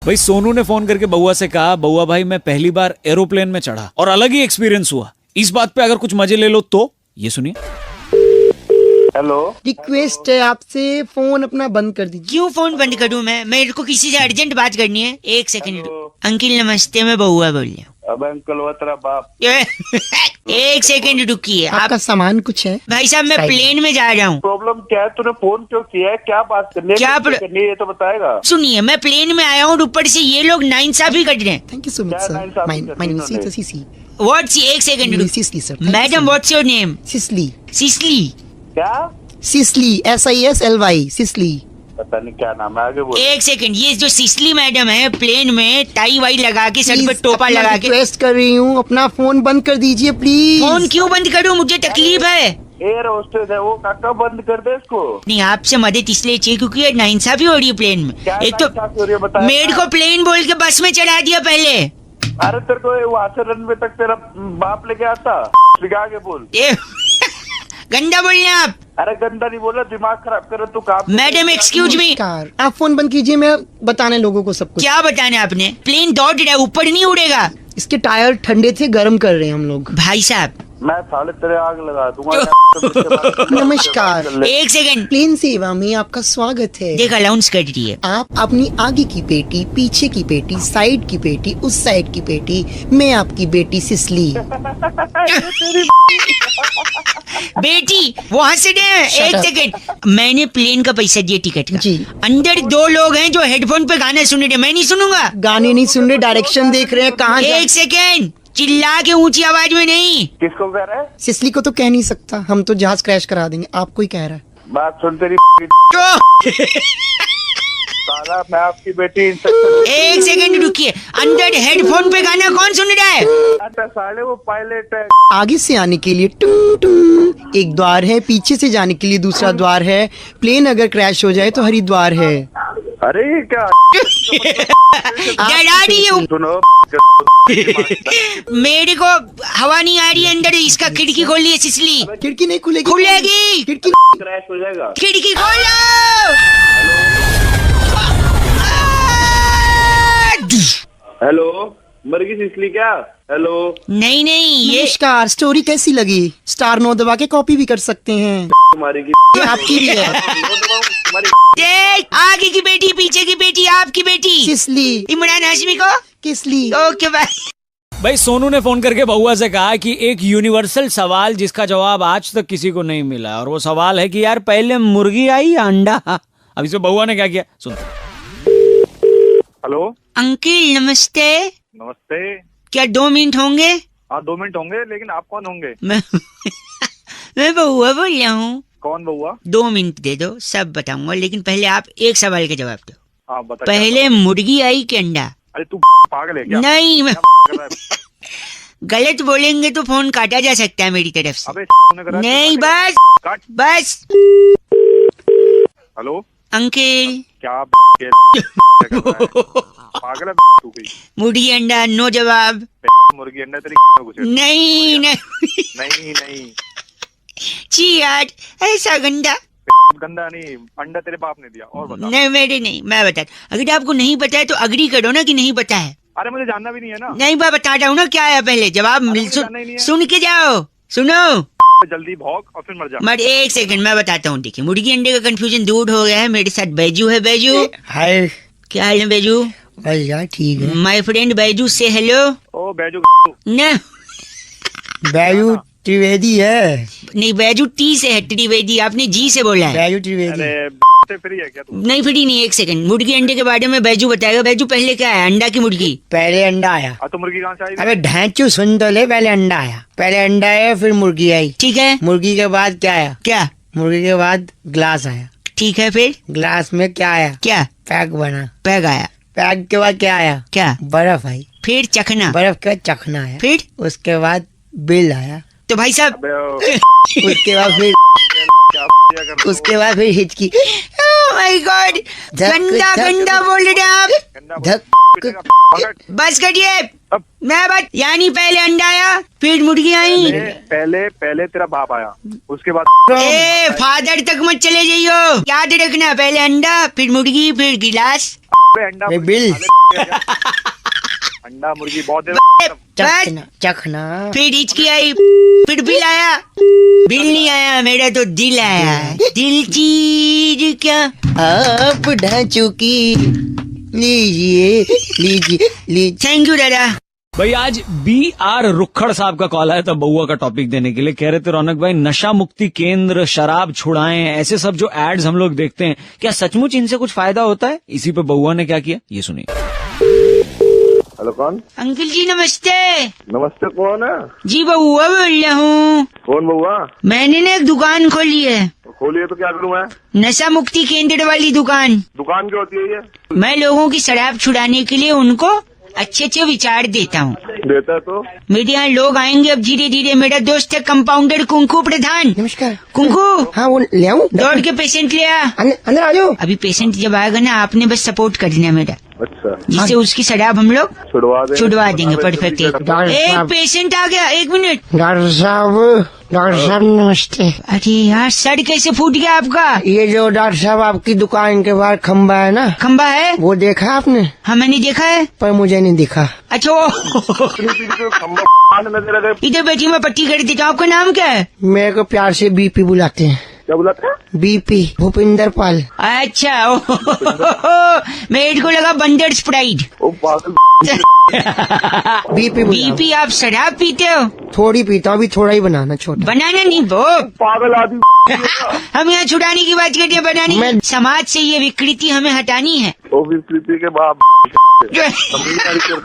भाई सोनू ने फोन करके बउआ से कहा, बउआ भाई मैं पहली बार एरोप्लेन में चढ़ा और अलग ही एक्सपीरियंस हुआ, इस बात पे अगर कुछ मजे ले लो तो। ये सुनिए। हेलो, रिक्वेस्ट है आपसे, फोन अपना बंद कर दीजिए। क्यों फोन बंद करूं मैं? मेरे को किसी से अर्जेंट बात करनी है। एक सेकंड। हेलो। अंकिल नमस्ते, मैं बउआ बोल रहा हूँ। अब अंकल वो तेरा बाप। एक सेकंड रुकिए। आप आपका सामान कुछ है? भाई साहब मैं साइड। प्लेन में जा रहा हूँ। प्रॉब्लम क्या है? तूने फोन क्यों किया है? क्या बात करनी है? क्या किससे करनी है ये तो बताएगा। सुनिए, मैं प्लेन में आया हूँ, ऊपर से ये लोग नाइंसाफी कर रहे हैं। थैंक यू सो मच क्या सर। नाइंसाफी माय करनी नेम उन्होंने? इज सीसी। व्हाट्स एक second Cecily sir. Madam, what's your name? Cecily. Cecily. क्या? Cecily, SISLY, Cecily. पता नहीं क्या नाम है, आगे बोल। एक सेकंड, ये जो सिसली मैडम है प्लेन में टाई वाई लगा के, सर पे प्लीज, टोपा अपना लगा के। रिक्वेस्ट कर रही हूँ, अपना फोन बंद कर दीजिए प्लीज। फोन क्यों बंद करूं? मुझे तकलीफ है। एयर होस्टेस है वो, काका बंद कर दे इसको। नहीं, आपसे मदद इसलिए चाहिए क्योंकि ये नाइंसाफी हो रही है प्लेन में। क्या एक तो नाइंसाफी हो रही है बताया? मेड को प्लेन बोल के बस में चढ़ा दिया पहले। अरे तेरे को वहाँ से रनवे तक तेरा बाप लेके आता। आगे बोल। ए, गंदा बोल रहे हैं आप। अरे गंदा नहीं बोला, दिमाग खराब करे तू काम। Madam excuse me. नमस्कार, आप फोन बंद कीजिए, मैं बताने लोगों को सब कुछ। क्या बताने आपने? प्लेन दौड़ रहा है, ऊपर नहीं उड़ेगा। इसके टायर ठंडे थे, गर्म कर रहे हैं हम लोग। भाई साहब मैं साले तेरे आग लगा दूंगा। नमस्कार। एक सेकंड, प्लेन सेवा में आपका स्वागत है। देख अलाउंस कर रही है। आप अपनी आगे की पेटी, पीछे की पेटी, साइड की पेटी, उस साइड की पेटी, मैं आपकी बेटी सिसली। बेटी वो हंस रहे हैं। Shut एक up. सेकंड, मैंने प्लेन का पैसा दिया टिकट का। जी। अंदर दो लोग हैं जो हेडफोन पे गाना सुन रहे हैं, मैं नहीं सुनूंगा। गाने नहीं सुन रहे, डायरेक्शन देख रहे हैं कहाँ जा। एक सेकंड, चिल्ला के ऊंची आवाज में नहीं। किसको कह रहा है? सिसली को तो कह नहीं सकता, हम तो जहाज क्रैश करा देंगे। आपको ही कह रहा है। बात सुन तेरी। तो साला मैं आपकी बेटी इंस्ट्रक्टर। एक सेकंड रुकिए, अंदर हेडफोन पे गाना कौन सुन रहा है? अच्छा साले वो पायलट है। आगे से आने के लिए टुंग टुंग एक द्वार है, पीछे से जाने के लिए दूसरा द्वार है। प्लेन अगर क्रैश हो जाए तो हरिद्वार है। अरे ये क्या डरा रही है। सुनो। मेरे को हवा नहीं आ रही है अंदर, इसका खिड़की खोल लिया सिसली। खिड़की नहीं खुलेगी। खुलेगी। खिड़की क्रैश हो जाएगा। खिड़की खोलो। हेलो, मर गई सिसली क्या? हेलो। नहीं नहीं, ये नमस्कार। स्टोरी कैसी लगी? स्टार 9 दबा के कॉपी भी कर सकते हैं। तुम्हारी की ये आपकी भी है। तुम्हारी देख, आगे की बेटी, पीछे की बेटी, आपकी बेटी सिसली, इमरान हाशमी को। किसली। Okay bye. भाई सोनू ने फोन करके बउआ से कहा कि एक यूनिवर्सल सवाल जिसका जवाब आज तक किसी को नहीं मिला, और वो सवाल है कि यार पहले मुर्गी आई या अंडा? अब इसमें बउआ ने क्या किया सुन। हेलो। अंकिल नमस्ते। नमस्ते। क्या 2 मिनट होंगे? हाँ 2 मिनट होंगे, लेकिन आप कौन होंगे? मैं बउआ बोल रहा हूँ। कौन बउआ? 2 मिनट दे दो, सब बताऊंगा, लेकिन पहले आप एक सवाल का जवाब दो। हाँ बता। पहले मुर्गी आई कि अंडा? अरे तू पागल है क्या? नहीं, मैं कर रहा है? गलत बोलेंगे तो फोन काटा जा सकता है मेरी तरफ से। अबे तूने करा? नहीं बस काट। बस। हेलो। अंकिल क्या कर रहा है? पागल है तू भी? मुर्गी अंडा, नो जवाब। मुर्गी अंडा तेरी घुसे। नहीं नहीं, नहीं नहीं, छी यार, ऐसा गंदा। गंदा नहीं, अंडा तेरे बाप ने दिया। और बता। नहीं मेरे नहीं, मैं बता। अगर आपको नहीं पता है तो अग्री करो ना कि नहीं पता है। अरे मुझे जानना भी नहीं है ना। नहीं, मैं बता रहा हूँ ना क्या है, पहले जवाब मुझे जानना ही नहीं है। सुन के जाओ। सुनो जल्दी भौंक और फिर मर जा। मर, एक सेकंड मैं बताता हूँ। देखिए, मुर्गी अंडे का कंफ्यूजन दूर हो गया है। मेरे साथ बैजू है। बैजू, हाय। क्या हाल है बैजू? बस यार ठीक है। माय फ्रेंड बैजू से हेलो। ओ बैजू ना बैजू त्रिवेदी है। नहीं, बैजू टी से है, त्रिवेदी आपने जी से बोला है। बैजू त्रिवेदी। अरे से फ्री है क्या तू? नहीं फ्री नहीं। एक सेकंड, मुर्गी अंडे के बारे में बैजू बताएगा। बैजू पहले क्या है, अंडा की मुर्गी? पहले अंडा आया। तो मुर्गी कहाँ से आई? अबे ढांचू सुन तो ले, पहले अंडा आया। पहले अंडा आया, फिर मुर्गी आई। ठीक है। मुर्गी के बाद क्या आया? क्या? मुर्गी के बाद ग्लास आया। ठीक है, फिर ग्लास में क्या आया? क्या? पैक बना। पैग आया। पैक के बाद क्या आया? क्या? बर्फ आई। फिर चखना। बर्फ का चखना आया। फिर उसके बाद बिल आया। तो भाई साहब उसके बाद फिर उसके बाद फिर हिचकी। माय गॉड, गंदा गंदा बोल रहे हैं आप। धक। बस करिए, मैं बात। यानी पहले अंडा आया, फिर मुर्गी आई। पहले तेरा बाप आया, उसके बाद ए फादर तक मत चले जाइयो, याद रखना। पहले अंडा, फिर मुर्गी, फिर गिलास। अंडा भाई बिल अंडा मुर्गी बहुत देर चखना चखना। फिर हिचकी आई, फिर बिल आया, बिल नहीं आया, मेरा तो दिल आया। दिल चीज क्या आप ढांचों की लीजिए लीजिए लीजिए। थैंक यू दादा। भाई आज BR रुखड़ साहब का कॉल आया था बउआ का टॉपिक देने के लिए। कह रहे थे रौनक भाई नशा मुक्ति केंद्र, शराब छुड़ाएं, ऐसे सब जो एड्स हम लोग देखते हैं, क्या सचमुच इनसे कुछ फायदा होता है? इसी पे बउआ ने क्या किया ये सुनिए। हेलो कौन? अंकल जी नमस्ते। नमस्ते, कौन है? जी बउआ बोल रहा हूँ। कौन बउआ? मैंने ना एक दुकान खोली है, खोलिए तो क्या करूँ मैं? नशा मुक्ति केंद्र वाली दुकान। दुकान क्या होती है ये? मैं लोगों की शराब छुड़ाने के लिए उनको अच्छे अच्छे विचार देता हूँ। देता है तो? मेरे यहाँ लोग आएंगे अब धीरे धीरे। मेरा दोस्त है कंपाउंडर कुंकू प्रधान। नमस्कार। कुंकू हाँ वो ले आऊं? दौड़ के पेशेंट ले आ। अंदर आ जाओ। अभी पेशेंट जब आएगा ना, आपने बस सपोर्ट करना है मेरा, अच्छा, जिससे उसकी शराब हम लोग छुड़वा देंगे। परफेक्ट। एक पेशेंट आ गया, एक मिनट। डॉक्टर साहब नमस्ते। अरे यार सर कैसे फूट गया आपका? ये जो डॉक्टर साहब आपकी दुकान के बाहर खंबा है ना, खंबा है, वो देखा आपने? हाँ मैंने देखा है, पर मुझे नहीं दिखा। अच्छा वो इधर बैठी, मैं पट्टी कर देता हूँ। आपका नाम क्या है? मेरे को प्यार से बीपी बुलाते हैं। क्या बुलाते हैं? बीपी भूपिंदर पाल। अच्छा मेरे को लगा बंदर स्प्राइट। ओ पागल बीपी बीपी आप शराब पीते हो? थोड़ी पीता हूँ, अभी थोड़ा ही बनाना छोटा। बनाना नहीं वो, पागल आदमी। हम यहाँ छुड़ाने की बात करते हैं, बनाने। समाज से ये विकृति हमें हटानी है। ओ विकृति के बाप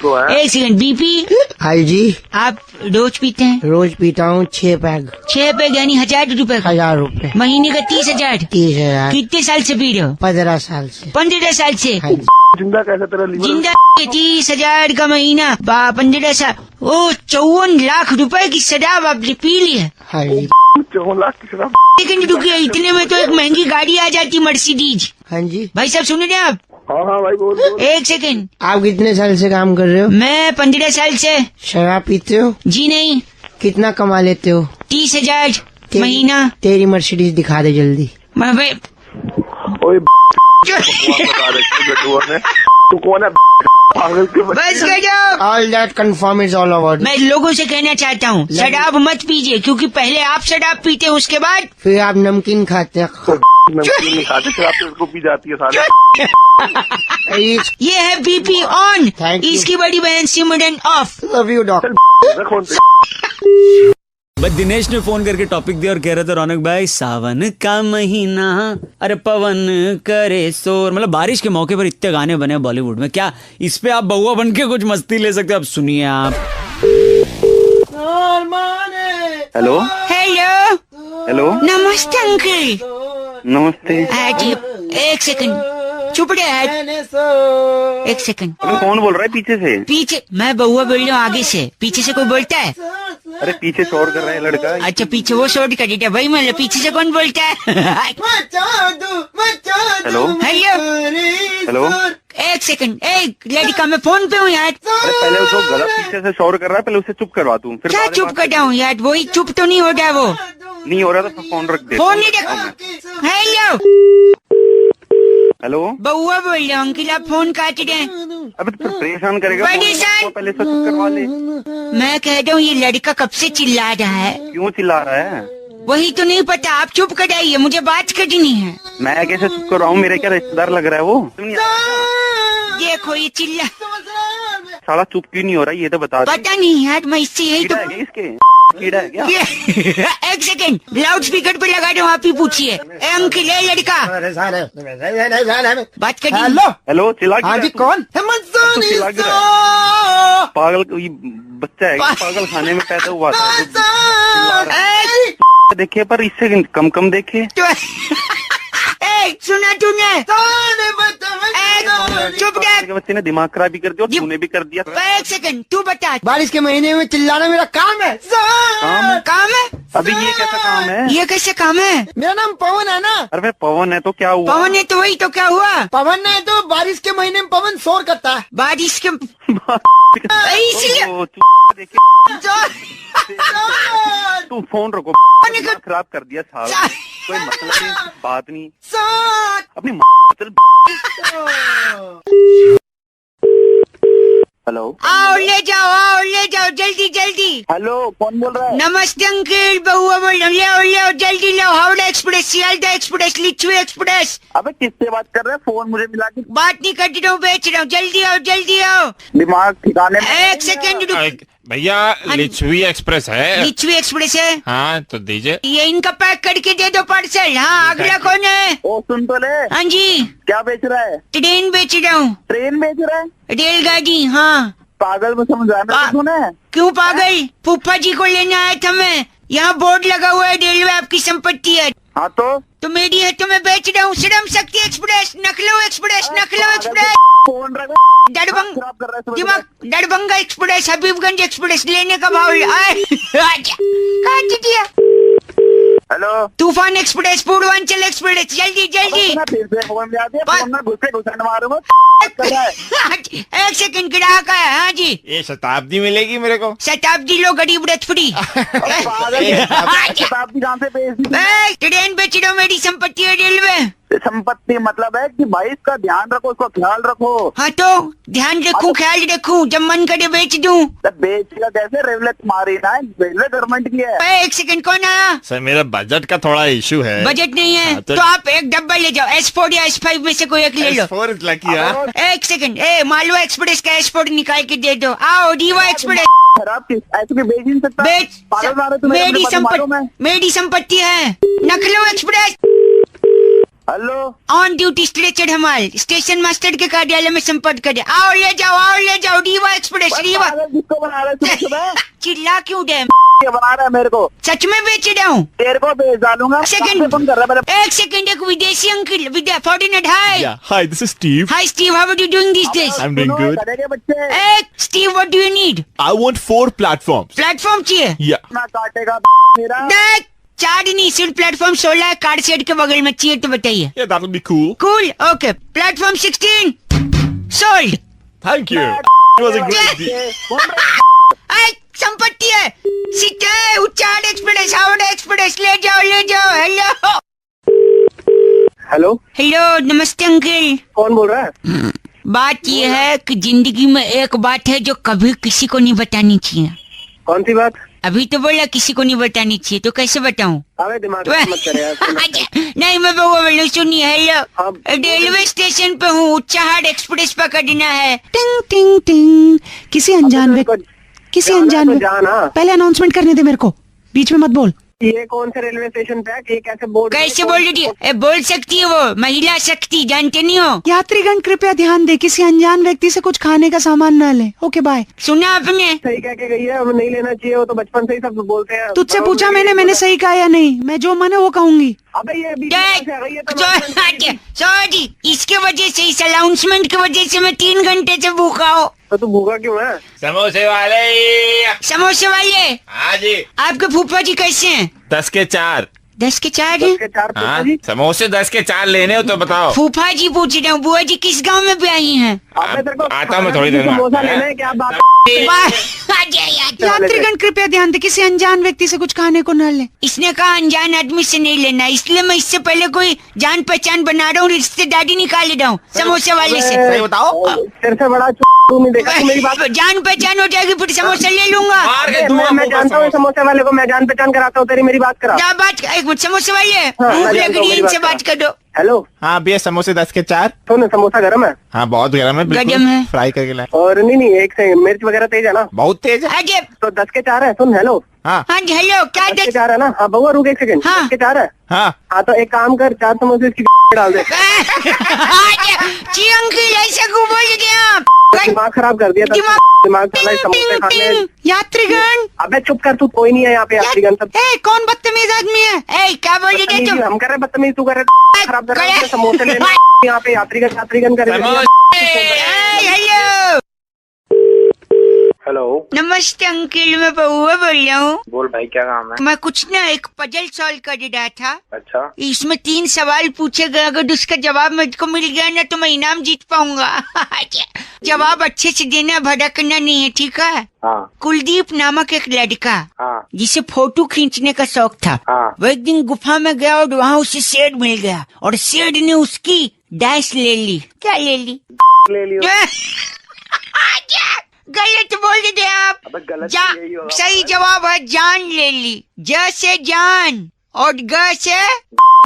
को है। एक सेकंड, बीपी हाई जी, आप रोज पीते हैं? रोज पीता हूँ 6 पैग। 6 पैग यानी 1000 रुपए का? 1000 रुपए। महीने का 30,000। 30,000। कितने साल से पी रहे हो? 15 साल से। 15 साल से? हाँ जी। जिंदा कैसे तेरा लीवर? जिंदा 30,000 का महीना, 15 साल। ओ 54 लाख रुपए की शराब आपने पी ली है? हाँ जी। 54 लाख की शराब? लेकिन रुकिए, इतने में तो एक महंगी गाड़ी आ जाती, मर्सिडीज। हाँ जी। भाई साहब सुन रहे हैं आप? हाँ हाँ भाई बोल। एक सेकंड, आप कितने साल से काम कर रहे हो? मैं 15 साल से। शराब पीते हो? जी नहीं। कितना कमा लेते हो? 30,000 महीना। तेरी मर्सिडीज दिखा दे जल्दी। मैं भाई ओए बता रहे तू कौन है? पागल के बस कर जाओ। All that confirm is all about. मैं लोगों से कहना चाहता हूँ, शराब मत पीजिए, क्योंकि पहले आप शराब पीते हैं, उसके बाद फिर आप नमकीन खाते हैं। नमकीन नहीं खाते, शराब तो इसको पी जाती है साले। ये है बीपी ऑन, Thank you. इसकी बड़ी बहन सिमरन ऑफ। Love you doctor. कौन से? बस दिनेश ने फोन करके टॉपिक दिया और कह रहे थे रौनक भाई सावन का महीना, अरे पवन करे शोर, मतलब बारिश के मौके पर इतने गाने बने बॉलीवुड में। क्या इस पे आप बउआ बन के कुछ मस्ती ले सकते हो? अब सुनिए आप। हेलो हेलो हेलो, नमस्ते अंकल। नमस्ते। एक सेकंड चुप रहे। एक सेकंड, अरे कौन बोल रहा है पीछे से? पीछे मैं बउआ बोल रहा हूँ, आगे से। पीछे से कोई बोलता है? अरे पीछे शोर कर रहा है लड़का। अच्छा पीछे वो शोर कर देता है भाई, मतलब पीछे से कौन बोलता है? हेलो हेलो हेलो, एक सेकंड, एक लड़का, मैं फोन पे हूँ यार। अरे पहले जो गलत पीछे से शोर कर रहा है पहले उसे चुप करवा दूं, फिर क्या बाद में चुप बात कर रहा हूँ यार? वही चुप तो नहीं हो रहा वो। नहीं हो रहा तो फोन रख दे। फोन नहीं रख। हेलो हेलो, बउआ बोल रहा हूँ अंकल, आप फोन काट रहे हैं। अबे तो फिर परेशान करेगा। परेशान? पहले से चुप करवा ले। मैं कह रहा हूँ ये लड़का कब से चिल्ला रहा है? क्यों चिल्ला रहा है? वही तो नहीं पता, आप चुप कराइए, मुझे बात करनी है। मैं कैसे चुप कर रहा हूँ? मेरे क्या रिश्तेदार लग रहा है वो? देखो ये चिल्ला, साला चुप क्यों नहीं हो रहा ये तो बता दे। पता नहीं यार, मैं इससे यही तो। कीड़ा है क्या इसके? कीड़ा है क्या? एक सेकंड, लाउड स्पीकर पे लगा रहा हूँ, आप ही पूछिए। अंकल ये लड़का बात कर। हेलो हेलो, चिल्ला हाँ जी, कौन? तू चिल्ला क्यों रहा है? पागल ये बच्चा है क्या? पागल खाने में पैदा हुआ था। देखिए पर इससे कम देखे। सुना तूने? चुप रह। बच्चे ने दिमाग खराब भी कर दिया और तूने भी कर दिया। एक सेकंड, तू बता। बारिश के महीने में चिल्लाना मेरा काम है। काम है? अभी ये कैसा काम है? ये कैसे काम है? मेरा नाम पवन है ना। अरे भाई पवन है तो क्या हुआ? पवन है तो वही तो क्या हुआ? पवन है तो बारिश के महीने में पवन शोर करता है। बारिश के इसलिए ओ, देखिए तू फोन रखो, खराब कर दिया साला। कोई मतलब नहीं, बात नहीं, अपनी चल। हेलो आओ ले जाओ जल्दी जल्दी। हेलो, कौन बोल रहा है? नमस्ते अंकल, बहुआ बोल रहा हूँ। ले जल्दी लो, Howrah express, Sealdah express, Lichchhavi express. अबे किससे बात कर रहे हैं? फोन मुझे मिला के बात नहीं कर रहा हूँ, बेच रहा हूँ। जल्दी आओ। दिमाग ठिकाने में। एक सेकंड रुक। भैया लिच्छवी एक्सप्रेस है। लिच्छवी एक्सप्रेस है? हाँ तो दीजिए। ये इनका पैक करके दे दो पार्सल। हाँ, अगला कौन है? ओ सुन तो ले, हाँ जी, क्या बेच रहा है? ट्रेन बेच रहा हूँ। ट्रेन बेच रहा है? रेलगाड़ी। हाँ। पागल में समझ रहा है सुना है? क्यों पागल? फूफा जी को लेने आया था मैं। यहाँ बोर्ड लगा हुआ है, रेलवे आपकी संपत्ति है। हाँ तो मेरी है तो मैं बेच रहा हूँ। Shram Shakti express, नखलऊ express, नखलऊ express, phone रखो, खराब कर रहा है दिमाग, दरभंगा एक्सप्रेस, हबीबगंज एक्सप्रेस। लेने का भाव काट दिया। हेलो, तूफान एक्सप्रेस, पूर्वांचल एक्सप्रेस, जल्दी फिर से फोन में आते हैं, फोन में घुसे मारूंगा। एक सेकंड, ग्राहक है। हाँ जी, ये शताब्दी मिलेगी मेरे को। शताब्दी लो, गरीब रथ फ्री। शताब्दी कहाँ से बेच दी? ट्रेन बेच रहा हूँ, मेरी संपत्ति है रेलवे। संपत्ति मतलब है कि भाई इसका ध्यान रखो, उसका ख्याल रखो। हाँ तो ध्यान रखूं, ख्याल रखूं, जब मन करे बेच दूं। बेचेगा कैसे? रेलवे तुम्हारी ना, रेलवे गवर्नमेंट की है। एक सेकंड, कौन आया? सर मेरा बजट का थोड़ा इशू है। बजट नहीं है हाँ, तो आप एक डब्बा ले जाओ, S4 या S5 में से कोई एक ले लो। S4 is lucky, हाँ। एक सेकंड, मालवा एक्सप्रेस का S4 निकाल के दे दो। आओ, रीवा एक्सप्रेस। खराब किस ऐसे भी बेच नहीं सकता। बेच, पागल मारो तुम्हें, मेरी संपत्ति है। नखलऊ express. Hello, on duty stretcher हमारे स्टेशन मास्टर के कार्यालय में संपर्क करें। आओ ले जाओ, रीवा एक्सप्रेस, रीवा। किसको बना रहे सुबह सुबह? चिल्ला क्यों दे? बना रहा है मेरे को। सच में बेच रहा हूँ। तेरे को बेच डालूंगा। सेकंड, फोन कर रहा है एक सेकंड, एक विदेशी अंकल, foreigner. Hi Yeah, hi, this is Steve. Hi Steve, how are you doing this days? I'm doing good. करेंगे बच्चे। स्टीव, what do you need? I want 4 platforms. Platform चाहिए? Yeah. ना काटेगा मेरा। देख, 4 नहीं, सिर्फ प्लेटफॉर्म 16 है। कार शेड के बगल में चाहिए तो बताइए। Yeah, that will be cool. Cool, okay. Platform 16 sold. Thank you. It was a great deal. संपत्ति है। सीटे उच्चार एक्सप्रेस, हावड़ा एक्सप्रेस, ले जाओ। हेलो, नमस्ते अंकल। कौन बोल रहा है? बात ये है कि जिंदगी में एक बात है जो कभी किसी को नहीं बतानी चाहिए। कौन सी बात? अभी तो बोला किसी को नहीं बतानी चाहिए, तो कैसे बताऊं? अबे दिमाग मत करे यार। नहीं, मैं बोल सुनिए। हेलो, हाँ। रेलवे स्टेशन पे हूँ, उच्चाहार एक्सप्रेस पकड़ना है। टिंग टिंग टिंग। किसी अनजान व्यक्ति, पहले अनाउंसमेंट करने दे मेरे को, बीच में मत बोल। ये कौन से रेलवे स्टेशन पे है? ये कैसे बोल रही है? बोल सकती है वो, महिला शक्ति, जानते नहीं हो? यात्रीगण कृपया ध्यान दे, किसी अनजान व्यक्ति से कुछ खाने का सामान न ले। Okay bye. सुना आपने? सही कह के गई है, नहीं लेना चाहिए। वो तो बचपन से ही सब बोलते हैं। तुझसे पूछा मैंने सही कहा या नहीं? मैं जो मन है वो कहूंगी। अबे ये बीच में से आ गई है तो सॉरी, इसके वजह से, इस अनाउंसमेंट की वजह से मैं 3 घंटे से भूखा हूँ। तो तू भूखा क्यों है? समोसे वाले। समोसे वाले? हाँ जी। आपके फूफा जी कैसे हैं? 10 के 4। 10 के 4 10 के 4 हाँ, समोसे 10 के 4 लेने हो तो बताओ। फूफा जी पूछ रहे हूँ, बुआ जी किस गांव में भी आई हैं? आता हूँ मैं थोड़ी देर में। समोसा लेना है क्या? बात यात्रीगण कृपया ध्यान दे, किसी अनजान व्यक्ति से कुछ खाने को न ले। इसने कहा अनजान आदमी से नहीं लेना, इसलिए मैं इससे पहले कोई जान पहचान बना रहा हूँ, रिश्तेदारी निकाल रहा हूँ समोसे वाले से। सही बताओ। तेरे से बड़ा नहीं देखा तू मेरी बात। जान पहचान हो जाएगी, फिर समोसा ले लूंगा। मैं जानता हूँ समोसे वाले को, मैं जान पहचान कराता हूँ तेरी। मेरी बात करा। क्या बात? एक मिनट, समोसे वाले भूख लग रही है, इनसे बात कर दो। हेलो, हाँ भैया, समोसे 10 के 4। सुन, समोसा गरम है? हाँ बहुत गरम है, गरम है। फ्राई करके लाए। और नहीं, एक से मिर्च वगैरह तेज है ना? बहुत तेज है। अजय, तो 10 के 4 है। सुन, हेलो। हाँ हाँ जी, हेलो, क्या 10 के 4 है ना? हाँ बउआ, रुक एक सेकंड। हाँ। 10 के 4 है। हाँ, तो एक काम कर, 4 समोसे इसकी डाल दे। जी अंकल, ऐसा क्यों बोल गया? दिमाग खराब कर दिया। दिमाग चला समोसे खाने। यात्रीगण, अबे चुप कर, तू कोई नहीं है यहाँ पे। यात्रीगण सब कौन बदतमीज आदमी है? क्या बोल रहे तुम? हम कर रहे बदतमीज, तू कर रहे खराब कर रहे समोसे लेने यहाँ पे। यात्रीगण कर रहे। Hello, hello. नमस्ते अंकिल, मैं बउआ बोल रहा हूँ। बोल भाई, क्या काम है? मैं कुछ ना एक पजल सॉल्व कर रहा था। अच्छा। इसमें 3 सवाल पूछे गए, अगर उसका जवाब मुझको मिल गया ना तो मैं इनाम जीत पाऊंगा। जवाब अच्छे से देना, भड़कना नहीं है, ठीक है? हाँ कुलदीप नामक एक लड़का हाँ जिसे फोटो खींचने का शौक था, हाँ। वो एक दिन गुफा में गया और वहाँ उसे शेर मिल गया और शेर ने उसकी डैश ले ली। क्या ले ली? ले लियो। गलत बोल दे आप। अबे गलत जा, यही होगा। सही जवाब है जान ले ली। ज से जान और ग से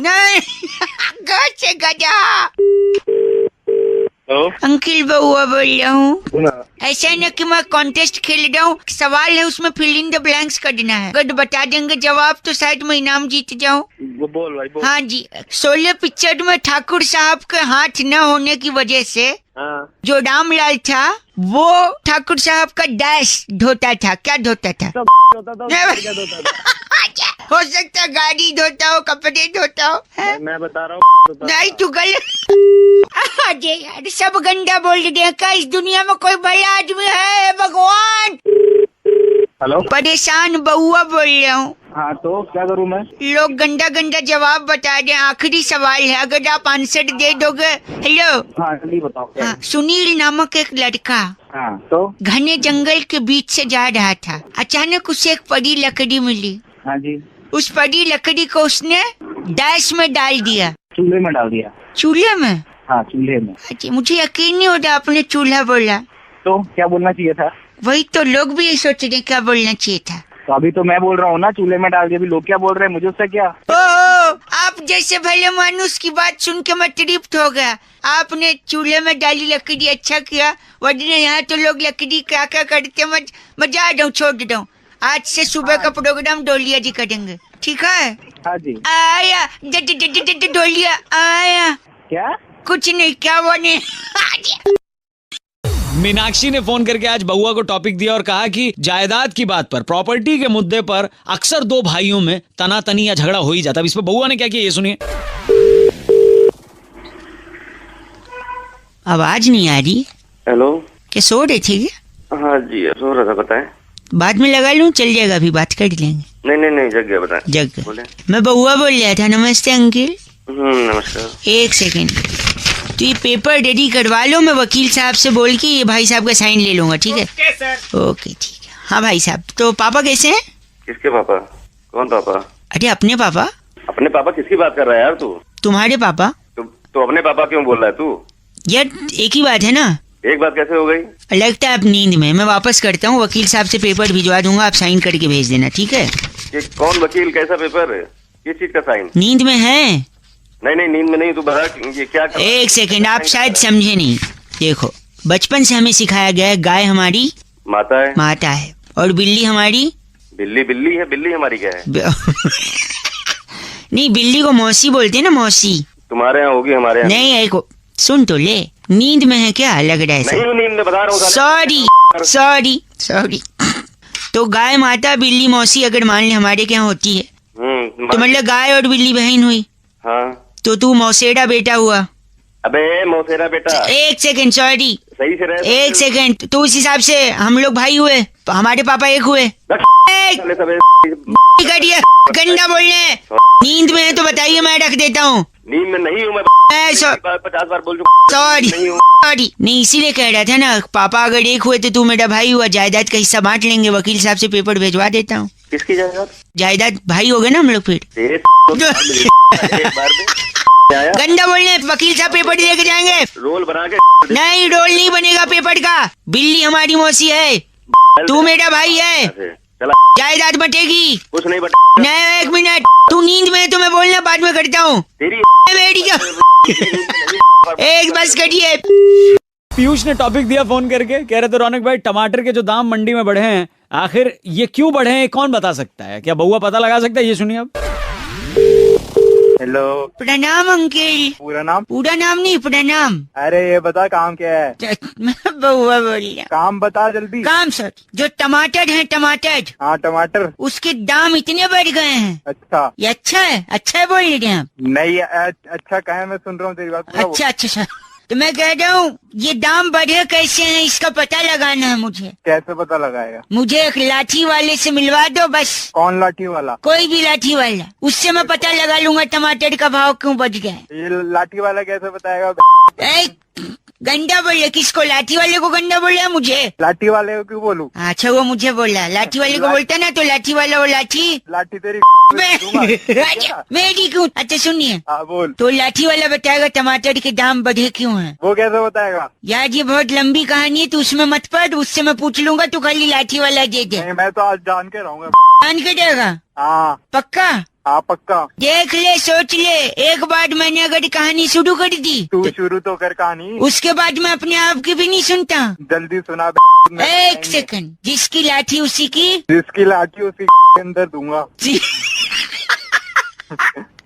नहीं, ग से गधा। हेलो। अंकिल बउआ बोल रहा हूँ। सुना। ऐसा है ना कि मैं कॉन्टेस्ट खेल रहा हूँ, सवाल है उसमें फिल इन द ब्लैंक्स करना है। अगर बता देंगे जवाब तो शायद मैं इनाम जीत जाऊँ। वो बोल भाई, बोल। हाँ जी, 16 पिक्चर में ठाकुर साहब के हाथ न होने की वजह से हाँ। जो रामलाल था वो ठाकुर साहब का डैश धोता था। क्या धोता था? सब होता था, क्या होता था? हो सकता है गाड़ी धोता हो, कपड़े धोता हो। हैं? मैं बता रहा हूँ। नहीं तू गलत। अरे यार, सब गंदा बोल रहे। क्या इस दुनिया में कोई भला आदमी है? भगवान। हेलो। परेशान बउआ बोल रहा हूँ। हाँ तो क्या करूँ मैं? लोग गंदा गंदा जवाब बता रहे हैं। आखिरी सवाल है, अगर आप आंसर दे दोगे। हेलो। हाँ जल्दी बताओ क्या? हाँ, सुनील नामक एक लड़का हाँ तो। घने जंगल के बीच से जा रहा था। अचानक उसे एक पड़ी लकड़ी मिली। हाँ जी। उस पड़ी लकड़ी को उसने डैश में डाल दिया। चूल्हे में डाल दिया। चूल्हे में? हाँ चूल्हे में। अच्छा, मुझे यकीन नहीं होता आपने चूल्हा बोला। तो क्या बोलना चाहिए था? वही तो लोग भी ये सोच रहे क्या बोलना चाहिए था। तो अभी तो मैं बोल रहा हूँ ना, चूल्हे में डाल दिया। अभी लोग क्या बोल रहे हैं, मुझे उससे क्या? ओ, आप जैसे भले मानुस की बात सुन के मैं तृप्त हो गया। आपने चूल्हे में डाली लकड़ी, अच्छा किया। वरना यहाँ तो लोग लकड़ी क्या क्या करते, मैं जा रहा हूँ, छोड़ देता हूँ। आज से सुबह का प्रोग्राम डोलिया जी करेंगे, ठीक है? हाँ जी। आया डोलिया आया। क्या? कुछ नहीं, क्या बने? मीनाक्षी ने फोन करके आज बउआ को टॉपिक दिया और कहा कि जायदाद की बात पर, प्रॉपर्टी के मुद्दे पर अक्सर 2 भाइयों में तनातनी या झगड़ा हो ही जाता है। इस पर बउआ ने क्या किया, ये सुनिए। आवाज नहीं आ रही। हेलो। क्या सो रहे थे क्या? हाँ जी, सो रहा था, बताएं। बाद में लगा लूं, चल जाएगा, अभी बात कर लेंगे। नहीं जग गया, बताएं। जग बोले। मैं बउआ बोल रहा था। नमस्ते अंकिल। नमस्कार। एक सेकेंड, तो ये पेपर रेडी करवा लो। मैं वकील साहब से बोल के ये भाई साहब का साइन ले लूंगा, ठीक है? ओके ठीक है। हाँ भाई साहब, तो पापा कैसे हैं? किसके पापा? कौन पापा? अरे अपने पापा। अपने पापा किसकी बात कर रहा है यार तू? तुम्हारे पापा। तो अपने पापा क्यों बोल रहा है तू? यार एक ही बात है ना। एक बात कैसे हो गई? लगता है आप नींद में। मैं वापस करता हूँ, वकील साहब से पेपर भिजवा दूंगा, आप साइन करके भेज देना, ठीक है? ये कौन वकील, कैसा पेपर, किस चीज का साइन? नींद में है? नहीं नींद में नहीं, तू बता ये क्या कर... एक सेकेंड, आप शायद समझे नहीं। देखो, बचपन से हमें सिखाया गया है, गाय हमारी माता है, माता है, और बिल्ली हमारी बिल्ली है। बिल्ली हमारी क्या है? नहीं, बिल्ली को मौसी बोलते हैं ना, मौसी। तुम्हारे यहाँ होगी, हमारे यहाँ नहीं है को। सुन तो ले, नींद में है क्या? लग रहा है नहीं हूँ, नींद में बता रहा हूँ। सॉरी। तो गाय माता, बिल्ली मौसी अगर मान ले हमारे क्या होती है, तो मतलब गाय और बिल्ली बहन हुई। हाँ तो तू मौसेरा बेटा हुआ। अबे मौसेरा बेटा। एक सेकेंड, सॉरी, सही से रहे। एक सेकेंड। तो उस हिसाब से हम लोग भाई हुए, हमारे पापा एक हुए। गंदा बोलने। नींद में है तो बताइए, मैं रख देता हूँ। नींद में नहीं हूँ मैं। 50 बार बोल सॉरी नहीं, इसीलिए कह रहा था ना, पापा अगर एक हुए तो तू मेरा भाई हुआ। जायदाद का हिस्सा बांट लेंगे, वकील साहब से पेपर भेजवा देता हूँ। किसकी जायदाद? जायदाद भाई हो गए ना हम लोग फिर। एक बार में गंदा बोलने, वकील साहब पेपर लेके जाएंगे। रोल बना के नहीं, रोल नहीं बनेगा पेपर का। बिल्ली हमारी मौसी है, तू मेरा भाई है। चला, जायदाद बटेगी। कुछ नहीं नहीं, 1 मिनट, तू नींद में है तो मैं बोलना बाद में करता हूँ। तेरी एक बस करिए। पीयूष ने टॉपिक दिया फोन करके, कह रहे थे रौनक भाई टमाटर के जो दाम मंडी में बढ़े हैं, आखिर ये क्यों बढ़े हैं, कौन बता सकता है? क्या बउआ पता लगा सकता है? ये सुनिए आप। हेलो। प्रणाम अंकिल। पूरा नाम? पूरा नाम नहीं, प्रणाम। अरे ये बता, काम क्या है? मैं बउआ बोल रहा। काम बता जल्दी। काम सर, जो टमाटर है, टमाटर, हाँ टमाटर, उसके दाम इतने बढ़ गए हैं। अच्छा। ये अच्छा है? अच्छा है बोल रहे हैं आप? नहीं अच्छा कहे, मैं सुन रहा हूँ तेरी बात। अच्छा सर, तो मैं कह रहा हूँ ये दाम बढ़े कैसे हैं इसका पता लगाना है मुझे। कैसे पता लगाएगा? मुझे एक लाठी वाले से मिलवा दो बस। कौन लाठी वाला? कोई भी लाठी वाला, उससे मैं पता लगा लूंगा टमाटर का भाव क्यों बढ़ गया है। ये लाठी वाला कैसे बताएगा? गंदा बोले किसको? लाठी वाले को गंदा बोला मुझे? लाठी वाले को क्यों बोलूं? अच्छा वो मुझे बोला, लाठी वाले को बोलता ना तो लाठी वाला वो लाठी लाठी तेरी अच्छा, मेरी क्यों? अच्छा सुनिए, हाँ बोल। तो लाठी वाला बताएगा टमाटर के दाम बढ़े क्यों हैं। वो कैसे बताएगा? यार ये बहुत लंबी कहानी है, तो उसमें मत पड़, उससे मैं पूछ लूंगा, तू खाली लाठी वाला दे दे। नहीं, मैं तो आज जान के रहूंगा। जान के देगा? हाँ पक्का? हाँ पक्का। देख ले, सोच ले, एक बार मैंने अगर कहानी शुरू कर दी तू शुरू तो कर कहानी, उसके बाद मैं अपने आप की भी नहीं सुनता। जल्दी सुना। एक सेकंड, जिसकी लाठी उसी की, जिसकी लाठी उसी के अंदर दूंगा।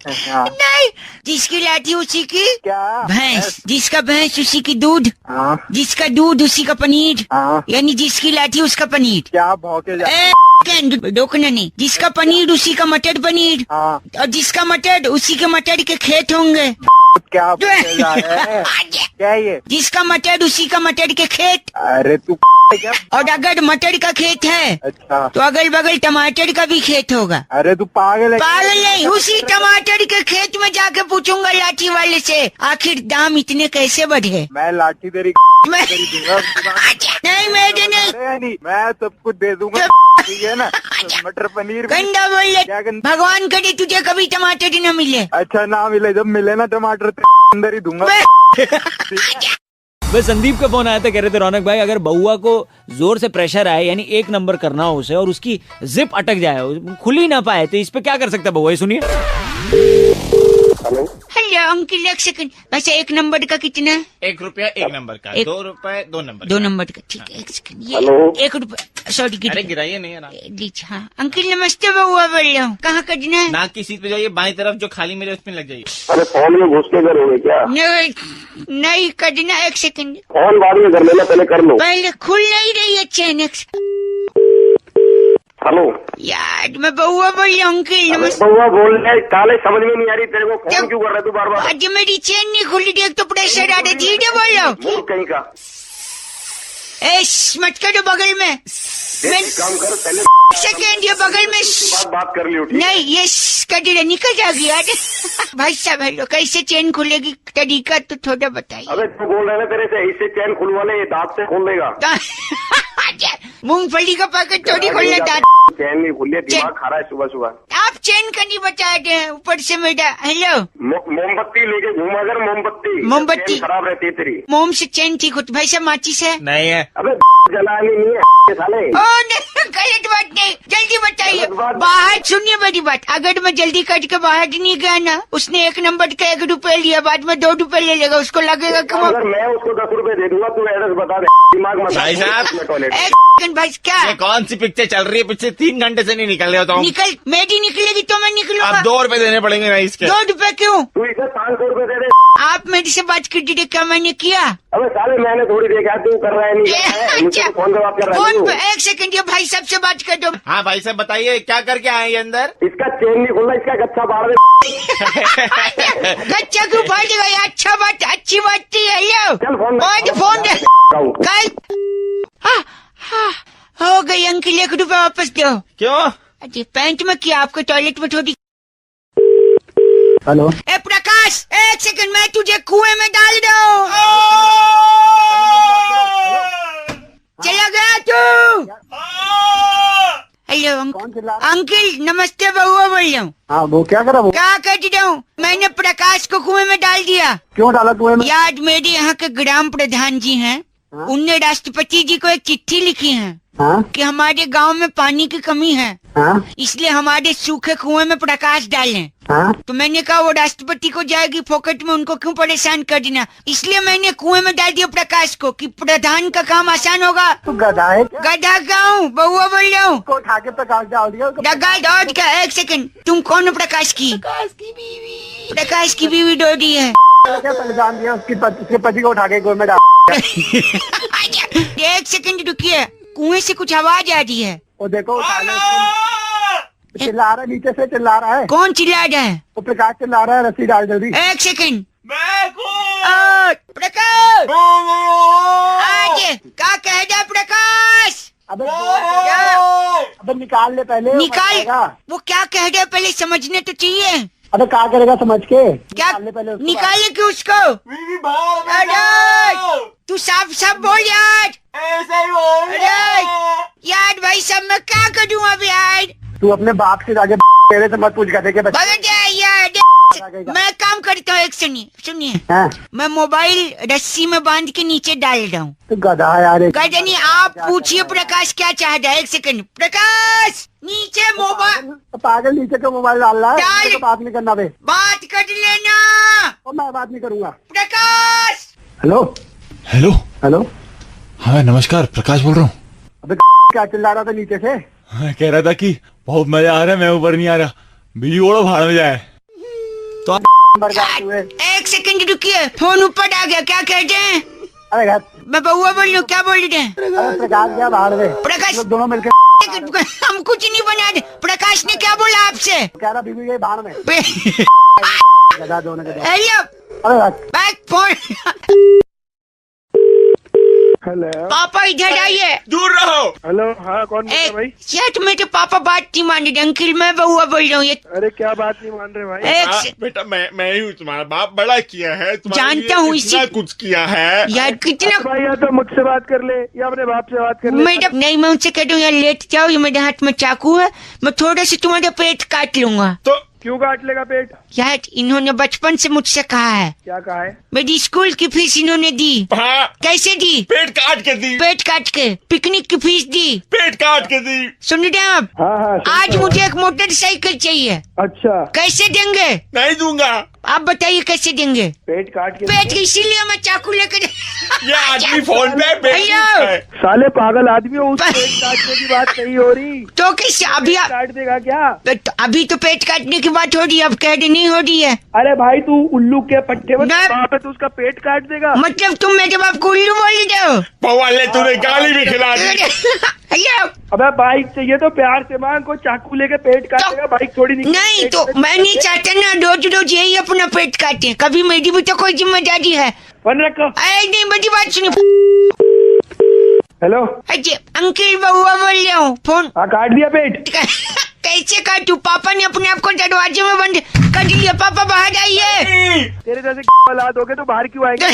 हाँ। नहीं, जिसकी लाठी उसी की क्या? भैंस, जिसका भैंस उसी की दूध, हाँ जिसका दूध उसी का पनीर, हाँ। यानी जिसकी लाठी उसका पनीर। क्या भौके जा? रोकना नहीं, जिसका पनीर उसी का मटर पनीर, हाँ और जिसका मटर उसी के मटर के खेत होंगे। क्या भौके जा रहा है? क्या ये? जिसका मटर उसी का मटर के खेत, अरे तू क्या? और अगर मटर का खेत है अच्छा तो अगल बगल टमाटर का भी खेत होगा। अरे तू पागल है? पागल नहीं, उसी टमाटर के खेत में जाके पूछूंगा लाठी वाले से आखिर दाम इतने कैसे बढ़े। मैं लाठी तेरी मैं दूंगा। नहीं, मैं नहीं, नहीं, मैं सब कुछ दे दूंगा, ठीक है ना? मटर पनीर भी। गंदा बोल क्या ले, गंदा? भगवान करे तुझे कभी टमाटर न मिले। अच्छा ना मिले, जब मिले ना टमाटर तेरे अंदर ही दूंगा। बस संदीप का फोन आया था, कह रहे थे रौनक भाई अगर बउआ को जोर से प्रेशर आए यानी एक नंबर करना हो उसे और उसकी जिप अटक जाए, खुल ही ना पाए, तो इस पे क्या कर सकता है बउआ? सुनिए। हेलो हेलो अंकिल, एक सेकंड, वैसे एक नंबर का कितना है? 1 रुपया 1 नंबर का, एक- 2 रुपए 2 नंबर दो का। नंबर का, ठीक है, एक सेकंड। ये हेलो? 1 रुपया, सॉरी अरे गिराइए नहीं है ना, लीजिए। हाँ अंकिल नमस्ते, बउआ बोल रहा हूँ, कहाँ करना है? नाक की सीट पे जाइए, बाई तरफ जो खाली मेरे उसमें लग जाइए। अरे फोन में घुस के करोगे क्या? नहीं करना, एक सेकंड, फोन बाद में कर लेना, पहले कर लो। पहले खुल नहीं रही है चैन। हेलो यार मैं बउआ बोल रहा हूँ अंकिल, नमस्ते। बउआ बोल रहे, काले समझ में नहीं आ रही तेरे को, फोन क्यों कर रहा है तू बार बार? आज मेरी चैन नहीं खुली, देख तो प्रेशर आ रहा है, धीरे बोल रहा हूँ। मुंह कहीं का मत करो बगल में, मैं काम कर, पहले सेकेंड ये बगल में बात कर लियो, ठीक? नहीं, ये कटी निकल जाएगी यार। भाई साहब हेलो, कैसे चेन खुलेगी तरीका तो थोड़ा बताइए। अबे तू बोल रहा है ना तेरे से, इससे चैन खुलवा ले, ये दांत से खोल देगा। मूंगफली का पैकेट थोड़ी खोलना था। चैन नहीं खुल रही, दिमाग खा रहा है सुबह सुबह। आप चेन का नहीं बता रहे, ऊपर से मेरा हेलो। मोमबत्ती लेके घूमा कर, मोमबत्ती चैन खराब रहती है तेरी। मोम से चेन ठीक होती। भाई साहब माचिस है? नहीं है। अबे जलानी नहीं है साले। ओ नहीं, गलत बात नहीं, जल्दी बताइए। गलत बात। बाहर सुनिए मेरी बात, अगर मैं जल्दी कट के बाहर नहीं गया ना, उसने 1 नंबर का 1 रुपया लिया, बाद में 2 रुपए ले लेगा, उसको लगेगा कि वो अगर मैं उसको 10 रुपए दे दूंगा, तू एड्रेस बता दे, दिमाग मत भाई साहब। टॉयलेट। एक सेकंड भाई, क्या ये कौन सी पिक्चर चल रही है? पिछले 3 घंटे से नहीं निकल रहे हो तुम। निकल, मेरी निकलेगी तो मैं निकलूंगा। अब 2 रुपए देने पड़ेंगे ना इसके। 2 रुपए क्यों? तू इसे 500 रुपए दे दे। आप मेरे से बात कर दीजिए, क्या मैंने किया? अबे साले मैंने थोड़ी देखा, तू कर रहा है नहीं कर रहा है, मुझसे तो फोन पे बात कर रहा है फोन तू। पे, एक सेकंड, ये भाई साहब से बात कर दो। हाँ भाई साहब बताइए, क्या करके आए ये अंदर? इसका चेन नहीं खुलना, इसका गच्छा बाढ़ दे। बच्चा क्यों फाड़ देगा? ये अच्छा बात, अच्छी बात थी। हेलो चल फोन और फोन दे कल। हाँ हाँ, हो गई अंकिल, 1 रुपया वापस दो। क्यों? अरे पैंट में किया, आपको टॉयलेट में थोड़ी। हेलो ए प्रकाश, एक सेकंड, मैं तुझे कुएं में डाल दूं। चला गया तू? हेलो अंकिल नमस्ते, बउआ बोल रहा हूँ। हाँ वो क्या करा? वो क्या कर रहा हूँ? मैंने प्रकाश को कुएं में डाल दिया। क्यों डाला कुएं में? यार मेरे यहाँ के ग्राम प्रधान जी हैं, उनने राष्ट्रपति जी को एक चिट्ठी लिखी है हाँ कि हमारे गांव में पानी की कमी है, हाँ इसलिए हमारे सूखे कुएं में प्रकाश डालें। हाँ। तो मैंने कहा वो राष्ट्रपति को जाएगी फोकट में, उनको क्यों परेशान करना, इसलिए मैंने कुएं में डाल दिया प्रकाश को कि प्रधान का काम आसान होगा। तू गधा है क्या? गधा का हूँ, बउआ बोल रहा हूँ। को उठा के प्रकाश डाल दिया। डगा डॉट का, एक सेकंड, तुम कौन हो? प्रकाश की बीवी। प्रकाश की बीवी डोडी है। क्या परेशान दिया उसके पति को उठा के कुएं में डाल। एक सेकंड रुकिए, कुएं से कुछ आवाज आ रही है। वो देखो उठा ले, चिल्ला रहा है, नीचे से चिल्ला रहा है। कौन चिल्ला रहा है? वो प्रकाश चिल्ला रहा है, रस्सी डाल जल्दी। एक सेकंड, प्रकाश आज क्या कह दे प्रकाश? अबे क्या? अबे निकाल ले पहले। निकाल। वो क्या कह रहे पहले समझने तो चाहिए। अबे क्या करेगा समझ के? क्या निकाल ले पहले उसको। निकाले क्यों उसको? अरे तू साफ साफ बोल यार। अरे यार भाई साहब मैं क्या करूँ अब यार? तू अपने बाप से जाके तेरे से मत पूछ गधे के बच्चे। भगत जाए यार। मैं काम करता हूँ, एक सुनिए हैं? मैं मोबाइल रस्सी में बांध के नीचे डाल रहा हूँ। तू गधा है यार। गधा नहीं, आप पूछिए प्रकाश क्या चाहता है। एक सेकंड प्रकाश, नीचे मोबाइल तो पागल नीचे क्यों मोबाइल डाल रहा है? डाल। मेरे को बात नहीं करना बे। बात कर लेना। और मैं बात नहीं करूंगा। प्रकाश हेलो हेलो। हेलो। हाँ नमस्कार, प्रकाश बोल रहा हूँ। अबे क्या चिल्ला रहा था नीचे से? हाँ, कह रहा था कि बहुत मजा आ रहा है, मैं ऊपर नहीं आ रहा, बिजली ओढ़ो भाड़ में जाए। बर्बाद हुए। एक सेकंड रुकिए, फोन ऊपर आ गया। क्या कहते हैं? अरे घर मैं बउआ बोल रही हूँ। क्या बोल रहे हैं? प्रकाश क्या बाहर में? प्रकाश लोग दोनों मिलकर हम कुछ नहीं बना रहे। प्रकाश ने क्या बोला आपसे? कह रहा बीबी गई बाहर में। गधा दोनों के दोनों। हेलो अरे बैक फोन। हेलो। पापा इधर आइए। दूर रहो। हेलो। हाँ कौन बोल रहा है भाई? यार तुम्हें तो पापा बात नहीं मान रहे। अंकिल मैं बउआ बोल रहा हूँ। ये अरे क्या बात नहीं मान रहे भाई? एक बेटा मैं ही हूँ, तुम्हारा बाप बड़ा किया है, तुम्हारे जानता लिए हूँ, इतना इसी- कुछ किया है। यार कितना भाई या तो मुझसे बात कर ले या अपने बाप से बात कर ले। मैडम नहीं, मैं उनसे कह दूँ यार लेट जाओ, ये मेरे हाथ में चाकू है, मैं थोड़ा सा तुम्हारा पेट काट लूंगा। तो क्यों काट लेगा पेट? यार इन्होंने बचपन से मुझसे कहा है, क्या कहा है? मेरी स्कूल की फीस इन्होंने दी। हाँ, कैसे दी? पेट काट के दी, पेट काट के। पिकनिक की फीस दी। पेट काट के दी। सुन रहे हैं आप? हाँ हाँ सुन आज रहा हूँ। मुझे एक मोटरसाइकिल चाहिए। अच्छा कैसे देंगे? नहीं दूंगा। आप बताइए कैसे देंगे? पेट काट के पेट इसीलिए मैं चाकू लेकर ये आदमी फोन पे पेट हेलो। पूछता है। साले पागल आदमी हो, उस पेट काटने की बात नहीं हो रही। तो कैसे अभी काट देगा क्या? अभी तो पेट काटने की बात हो रही है, अब कह रही नहीं हो रही है। अरे भाई तू उल्लू के पट्टे में नहीं। वहाँ पे तू उसका पेट काट देगा। मतलब तुम मेरे बाप को उल्लू बोल रहे हो? पवाले तूने गाली भी खिला दी। हेलो अबे बाइक चाहिए तो प्यार से मांग, को चाकू लेके पेट काटेगा, बाइक थोड़ी नहीं तो मैं नहीं चाहता ना रोज रोज यही अपना पेट काटे। कभी मेरी भी तो कोई जिम्मेदारी है। फोन रखो। अरे नहीं मेरी बात सुनिए। हेलो। अजय अंकिल बउआ बोल रहा हूँ। फोन हाँ काट दिया पेट। कैसे काटू? पापा ने अपने आप को दरवाजे में बंद कर दिया। पापा बाहर आइए। तेरे जैसे औलाद हो गए तो बाहर क्यों आएंगे?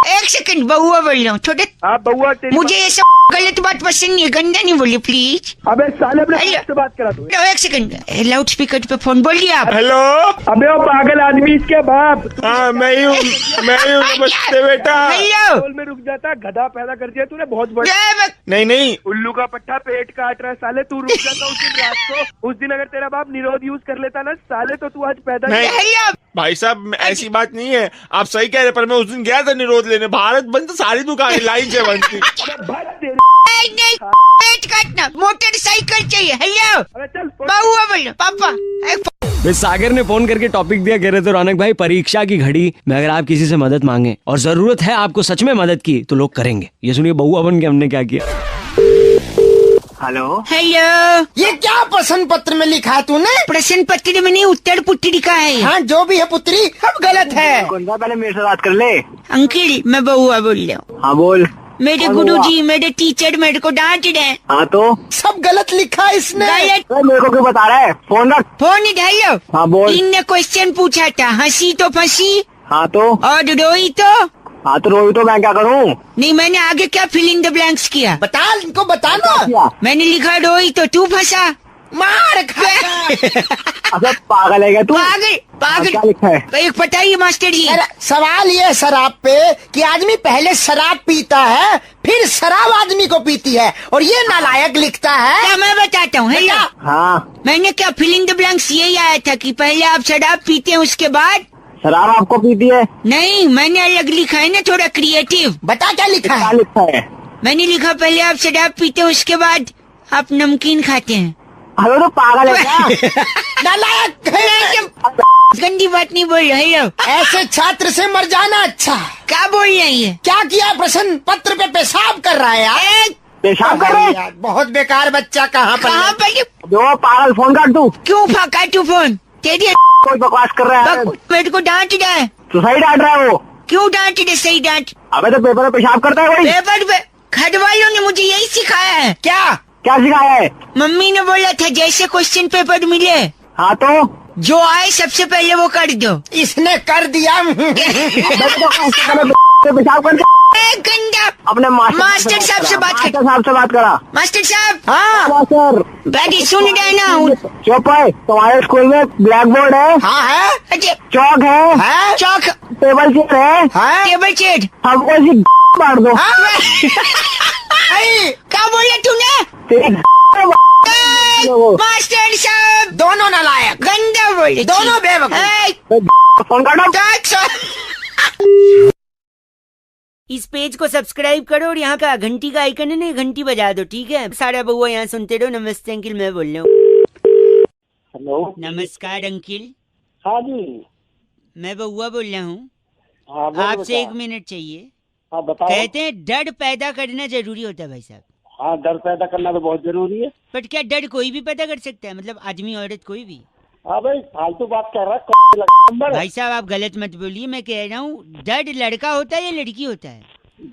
एक सेकंड बउआ बोल रहा हूँ। थोड़े आप बउआ तेरी मुझे ये सब गलत बात पसंद नहीं है। गंदा नहीं बोली प्लीज। अबे साले अपने अरे। बाप से बात करा तू। एक सेकंड लाउड स्पीकर पे फोन बोलिए आप। हेलो। अबे वो पागल आदमी इसके बाप। हाँ मैं ही हूँ। नमस्ते बेटा। हेलो बोल में रुक जाता, गधा पैदा कर दिया तूने बहुत बड़ा। नहीं उल्लू का पट्टा पेट काट रहा है साले, तू रुक जाता उस दिन रात को। उस दिन अगर तेरा बाप निरोध यूज कर लेता ना साले तो तू आज पैदा नहीं। हेलो भाई साहब ऐसी बात नहीं है, आप सही कह रहे, पर मैं उस दिन गया था निरोध लेने, भारत बंद, सारी दुकानें लाइन से बंद थी। भग तेरे। नहीं पेट काटना, मोटरसाइकिल चाहिए। हेलो अबे चल बउआ बोलो पापा। वे सागर ने फोन करके टॉपिक दिया, कह रहे थे रौनक भाई परीक्षा की घड़ी में अगर आप किसी से मदद मांगे और जरूरत है आपको सच में मदद की तो लोग करेंगे। ये सुनिए बउआ बन के हमने क्या किया। हेलो। हेलो ये क्या प्रश्न पत्र में लिखा है तूने? प्रश्न पत्र में नहीं उत्तर पुत्री का है। हाँ जो भी है पुत्री सब गलत है। कौन सा? पहले मेरे से बात कर ले। अंकिल मैं बउआ बोल रहा हूँ। हाँ बोल। मेरे गुरुजी मेरे टीचर मेरे को डांट रहे हैं। हाँ तो सब गलत लिखा है इसने। गलत। मेरे को क्यों बता रहा है? फोन रख। Phone hello. हाँ बोल। इनने क्वेश्चन पूछा था, हंसी तो फंसी हाँ तो और रोई तो हाँ तो रोई तो मैं क्या करूँ? नहीं। मैंने आगे क्या फिल इन द ब्लैंक्स किया? बता इनको बताना। क्या? मैंने लिखा रोई तो तू फंसा। मार खा। अच्छा पागल है क्या तू? पागल क्या पागल। लिखा है? एक बताइए मास्टर जी। सवाल ये है शराब पे कि आदमी पहले शराब पीता है फिर शराब आदमी को पीती है और ये नालायक लिखता है। क्या मैं बताता हूँ। हेलो हाँ मैंने क्या फिल इन द ब्लैंक्स यही आया था कि पहले आप शराब पीते हैं उसके बाद। शराब आपको पीती है? नहीं मैंने अलग लिखा है ना, थोड़ा क्रिएटिव। बता क्या लिखा क्या है? लिखा है? मैंने लिखा पहले आप शराब पीते हैं उसके बाद आप नमकीन खाते हैं। हेलो तो पागल है क्या? नालायक है। गंदी बात नहीं बोल रहे। हेलो ऐसे छात्र से मर जाना अच्छा। क्या बोल रहे हैं ये? क्या किया? प्रश्न पत्र पे पेशाब कर रहा है यार। पेशाब कर रहे? यार बहुत बेकार बच्चा। कहाँ कहाँ पर? पर जो पागल फोन काट तू। क्यों फाका तू फोन? तेरी कोई बकवास कर रहा है। मेरे को डांट रहा है। तू सही डांट रहा है वो। क्यों डांट दे? सही डांट। अबे तो पेपर में पेशाब करता है कोई? पेपर पे घर वालों ने मुझे यही सिखाया है। क्या क्या सिखाया है? मम्मी ने बोला था जैसे क्वेश्चन पेपर मिले, हाँ तो जो आए सबसे पहले वो कर दो। इसने कर दिया। पेशाब कर गंदा। अपने मास्टर साहब से बात कर। साहब से बात करा। मास्टर साहब, हाँ मास्टर बैठी सुन रहे ना? चुप है। तुम्हारे स्कूल में ब्लैक बोर्ड है? हाँ है अरे चौक है? चौक, टेबल चेयर है? Table chair. हमको ऐसी मार दो। क्या बोला तूने? तेरी मास्टर साहब दोनों नालायक, गंदा बोले। दोनों बेवकूफ। फोन काटो। इस पेज को सब्सक्राइब करो और यहाँ का घंटी का आइकन है ना, घंटी बजा दो, ठीक है? सारा बउआ यहाँ सुनते रहो। नमस्ते अंकिल, मैं बोल रहा हूँ। हेलो, नमस्कार अंकिल, हाँ जी। मैं बउआ बोल रहा हूँ। हाँ बोलो आपसे बेटा। 1 मिनट चाहिए। हाँ बताओ। कहते हैं डर पैदा करना जरूरी होता है भाई साहब, हाँ डर पैदा करना तो बहुत जरूरी है। बट क्या डर कोई भी पैदा कर सकता है? मतलब आदमी औरत कोई भी? हाँ भाई फालतू बात कर रहा है। भाई साहब आप गलत मत बोलिए, मैं कह रहा हूँ डर लड़का होता है या लड़की होता है?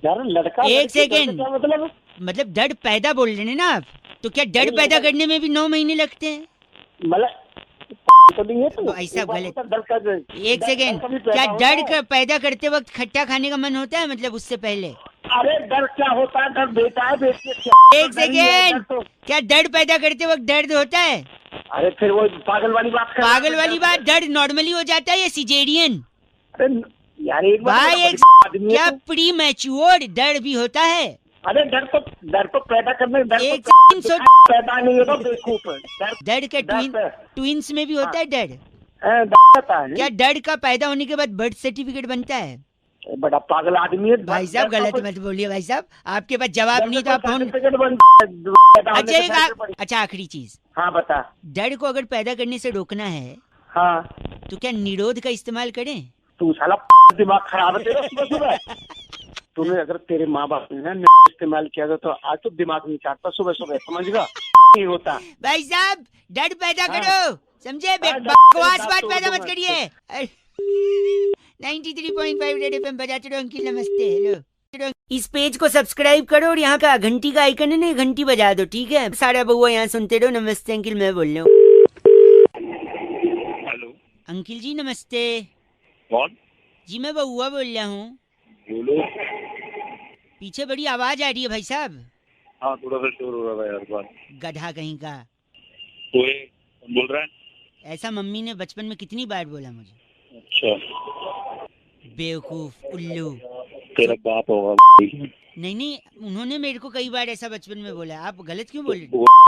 डर लड़का। एक सेकेंड। क्या मतलब? मतलब डर पैदा बोल रहे हैं ना आप, तो क्या डर पैदा करने में भी 9 महीने लगते हैं? मतलब तो नहीं है तो भाई साहब गलत। डर का एक सेकेंड, क्या डर पैदा करते वक्त खट्टा खाने का मन होता है? मतलब उससे पहले? अरे डर क्या होता है? डर बेटा है बेटे। एक सेकेंड, क्या डर पैदा करते वक्त दर्द होता है? अरे फिर वो पागल वाली बात कर। पागल वाली बात, दर्द नॉर्मली हो जाता है या सिजेरियन? अरे यार एक भाई एक आदमी क्या है तो- प्री मैच्योर डर भी होता है? अरे डर तो पैदा करने डर एक तो सेकंड सोच, पैदा नहीं होता बेवकूफ है। डर के ट्विंस में भी होता है डर? डरता है क्या डर का पैदा होने के बाद बर्थ सर्टिफिकेट बनता है? बड़ा पागल आदमी है। भाई साहब गलत मत बोलिए भाई साहब, आपके पास जवाब नहीं तो आप फोन। अच्छा आखिरी चीज, हाँ बता। डर को अगर पैदा करने से रोकना है हाँ तो क्या निरोध का इस्तेमाल करें? तू साला दिमाग खराब है तेरा सुबह सुबह। तूने अगर तेरे माँ बाप ने ना इस्तेमाल किया था तो आज तो दिमाग नहीं चाटता सुबह सुबह, समझ गया? नहीं होता भाई साहब डर पैदा हाँ। करो, समझे? हाँ, बकवास डर बात तो पैदा दो मत मत। करिए। 93.5 रेड एफएम बजाते रहो अंकिल, नमस्ते, हेलो। इस पेज को सब्सक्राइब करो और यहाँ का घंटी का आइकन है ना, घंटी बजा दो, ठीक है? सारा बउआ यहाँ सुनते रहो। नमस्ते अंकिल, मैं बोल रहा हूँ। हेलो अंकिल जी नमस्ते। कौन? जी मैं बउआ बोल रहा हूँ। बोलो। पीछे बड़ी आवाज आ रही है भाई साहब। हाँ थोड़ा सा शोर हो रहा है यार बात। गधा कहीं का। तो ये कौन बोल रहा है? ऐसा मम्मी ने बचपन में कितनी बार बोला मुझे। अच्छा बेवकूफ, उल्लू। तेरा बाप होगा। नहीं नहीं, उन्होंने मेरे को कई बार ऐसा बचपन में बोला। आप गलत क्यों बोल रहे?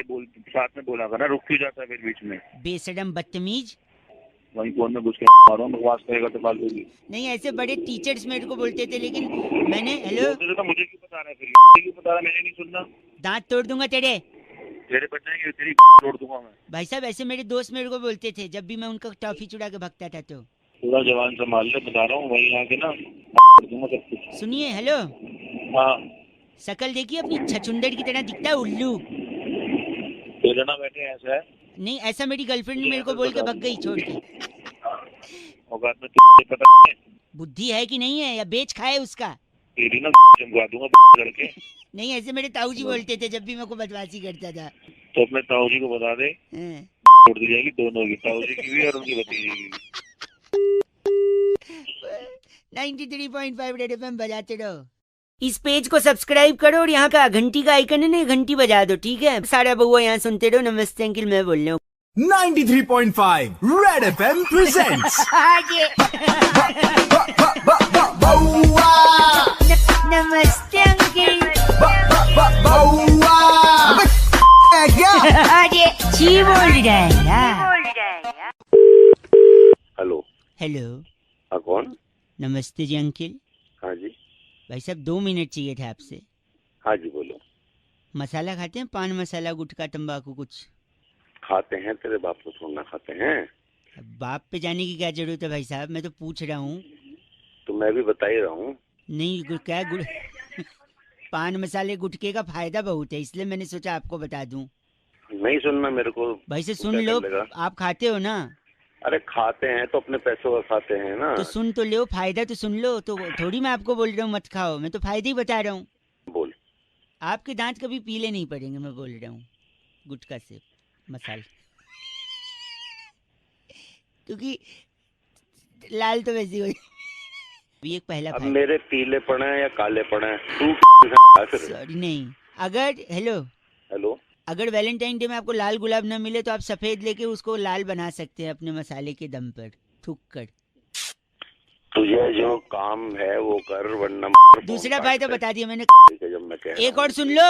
बोल साथ में बोला करना, रुक क्यों जाता है फिर बीच में? बेशरम बदतमीज। वहीं फोन में घुस के मारो, बकवास करेगा तो फालतू की। नहीं ऐसे बड़े टीचर्स मेरे को बोलते थे, लेकिन मैंने हेलो तो मुझे क्यों बता रहा है फिर? क्यों बता रहा है? मैंने नहीं सुनना। दांत तोड़ दूंगा तेरे। तेरे बच जाएंगे, तेरी तोड़ दूंगा मैं। भाई साहब ऐसे मेरे दोस्त मेरे को बोलते थे जब भी मैं उनका टॉफी चुरा के भगता था। तो पूरा जवान संभाल ले, बता रहा हूँ। वहीं आके ना तोड़ दूंगा सब कुछ। सुनिए, हेलो। हाँ शकल देखिए अपनी, छछुंदर की तरह दिखता है, उल्लू। तेरे ना बैठे ऐसा है। नहीं ऐसा मेरी गर्लफ्रेंड मेरे को बोल के भग गई छोड़ के। औकात में तुझे पता है? बुद्धि है कि नहीं है, या बेच खाए उसका? तेरी ना जमवा दूंगा लड़के। नहीं ऐसे मेरे ताऊ जी बोलते थे जब भी मेरे को बदमाशी करता था। तो अपने ताऊ जी को बता दे, हाँ। तोड़ दी जाएगी दोनों की, ताऊ जी की भी और उनकी भतीजी की भी। 93.5 रेड एफएम बजाते रहो। इस पेज को सब्सक्राइब करो और यहाँ का घंटी का आइकन है ना, घंटी बजा दो, ठीक है? सारा बउआ यहाँ सुनते रहो। नमस्ते अंकिल, मैं बोल रहा हूँ। 93.5 रेड एफएम प्रेजेंट्स नमस्ते अंकिल। अरे जी बोल रहा है यार। हेलो। हेलो। हाँ कौन? नमस्ते जी अंकिल। हाँ जी। भाई साहब 2 मिनट चाहिए थे आपसे। हाँ जी बोलो। मसाला खाते हैं? पान मसाला, गुटखा, तंबाकू कुछ खाते हैं, तेरे बाप को छोड़ना खाते हैं। अब बाप पे जाने की क्या जरूरत है भाई साहब, मैं तो पूछ रहा हूँ। तो मैं भी बता ही रहा हूँ। नहीं क्या पान मसाले गुटखे का फायदा बहुत है, इसलिए मैंने सोचा आपको बता दूं। नहीं सुनना मेरे को। भाई से तू सुन क्या लो, कर लेगा? आप खाते हो ना? अरे खाते हैं तो अपने पैसों का खाते हैं ना। तो सुन तो लो, फायदा तो सुन लो। तो थोड़ी मैं आपको बोल रहा हूँ मत खाओ, मैं तो फायदे ही बता रहा हूँ। बोल। आपके दांत कभी पीले नहीं पड़ेंगे, मैं बोल रहा हूँ, गुटखा से मसाल। क्योंकि लाल तो वैसे हो। अभी एक पहला अब फायदा। मेरे पीले पड़े हैं या काले पड़े हैं तू सॉरी नहीं, अगर हेलो अगर वैलेंटाइन डे में आपको लाल गुलाब न मिले तो आप सफेद लेके उसको लाल बना सकते हैं अपने मसाले के दम पर थूक कर। तुझे जो काम है वो कर, वरना दूसरा फायदा बता दिया मैंने। जब मैं कह एक और सुन लो,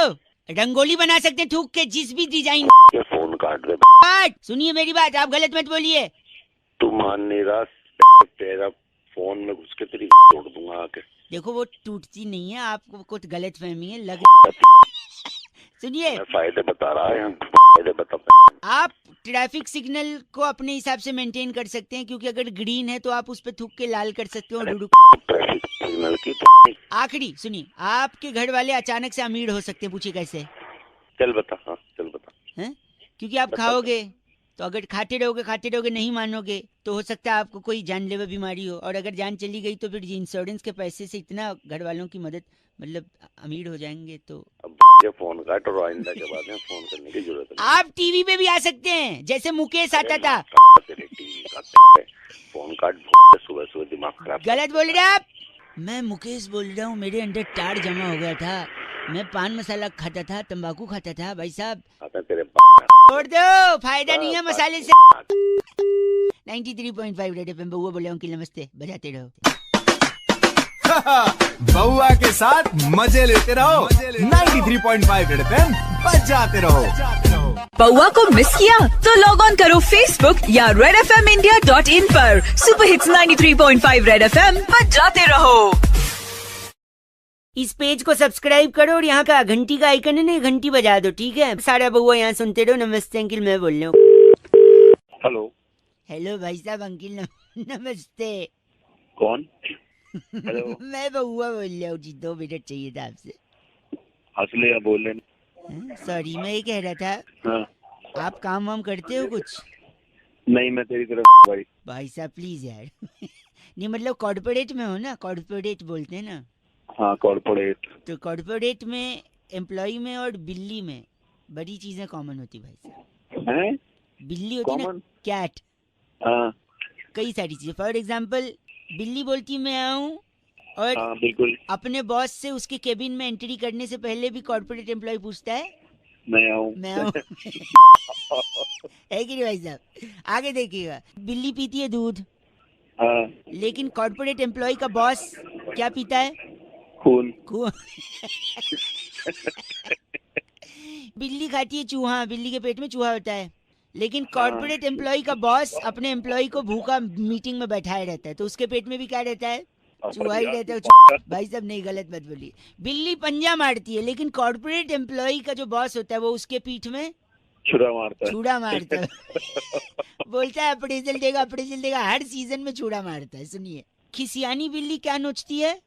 रंगोली बना सकते हैं थूक के, जिस भी डिजाइन। के फोन काट दे। सुनिए मेरी बात, आप गलत मत बोलिए। तू मान नहीं रहा, तेरा फोन में घुस के तेरी तोड़ दूंगा आके। देखो वो टूटती नहीं है, आपको कुछ गलत फहमी है लग। सुनिए, मैं फायदे बता रहा है, फायदे बता। आप ट्रैफिक सिग्नल को अपने हिसाब से मेंटेन कर सकते हैं, क्योंकि अगर ग्रीन है तो आप उस पे थूक के लाल कर सकते हो। ट्रैफिक सिग्नल की तो आखिरी सुनिए, आपके घर वाले अचानक से अमीर हो सकते हैं, पूछिए कैसे? चल बता। हाँ चल बता। हैं? क्योंकि आप खाओगे, तो अगर खाते रहोगे नहीं मानोगे, तो हो सकता है आपको कोई जानलेवा बीमारी हो, और अगर जान चली गई तो फिर इंश्योरेंस के पैसे से इतना घर वालों की मदद, मतलब अमीर हो जाएंगे। तो अब ये फोन काट और आइंदा के बाद में फोन करने की जरूरत नहीं। आप टीवी पे भी आ सकते हैं, जैसे मुकेश आता था। तेरे टीवी का फोन काट, सुबह सुबह दिमाग खराब। गलत बोल रहे आप। मैं मुकेश बोल रहा हूँ, मेरे अंदर टार जमा हो गया था, मैं पान मसाला खाता था, तंबाकू खाता था भाई साहब। तेरे छोड़ दो, फायदा नहीं है मसाले से। 93.5 रेड एफएम बउआ बोले अंकिल नमस्ते, बजाते रहो। बउआ के साथ मजे लेते रहो। 93.5 रेड एफएम बजाते रहो। बउआ को मिस किया तो लॉग ऑन करो फेसबुक या redfmindia.in पर। सुपर हिट्स 93.5 रेड एफएम बजाते रहो। इस पेज को सब्सक्राइब करो और यहाँ का घंटी का आइकन है ना, घंटी बजा दो, ठीक है? सारा बउआ यहाँ सुनते रहो। नमस्ते अंकिल, मैं बोल रहा हूँ। हेलो हेलो भाई साहब, अंकिल नमस्ते। कौन? हेलो मैं बउआ बोल रहा हूँ जी, 2 मिनट चाहिए था आपसे। हंस ले या बोल ले। सॉरी, मैं ये कह रहा था, हाँ। आप काम वाम करते हो कुछ? नहीं, मैं तेरी तरफ भाई साहब प्लीज यार। नहीं मतलब कॉर्पोरेट में हो ना, कॉर्पोरेट बोलते हैं ना। हाँ कॉर्पोरेट। तो कॉर्पोरेट में एम्प्लॉय में और बिल्ली में बड़ी चीजें कॉमन होती भाई साहब। हैं? बिल्ली होती ना, कैट। हाँ कई सारी चीजें, फॉर एग्जाम्पल बिल्ली बोलती मैं आऊँ, और हाँ बिल्कुल। अपने बॉस से उसके केबिन में एंट्री करने से पहले भी कॉर्पोरेट एम्प्लॉय पूछता है मैं आऊँ। है कि नहीं भाई साहब? आगे देखिएगा, बिल्ली पीती है दूध, हाँ। लेकिन कॉर्पोरेट एम्प्लॉय का बॉस क्या पीता है? खून। बिल्ली खाती है चूहा, बिल्ली के पेट में चूहा होता है, लेकिन कॉर्पोरेट एम्प्लॉय का बॉस अपने एम्प्लॉय को भूखा मीटिंग में बैठाए रहता है, तो उसके पेट में भी क्या रहता है? चूहा ही रहता है। भाई साहब नहीं, गलत मत बोलिए। बिल्ली पंजा मारती है, लेकिन कॉर्पोरेट एम्प्लॉय का जो बॉस होता है वो उसके पीठ में छुरा मारता है। बोलता है अप्रेजल देगा, हर सीजन में छुरा मारता है। सुनिए, खिसियानी बिल्ली क्या नोचती है?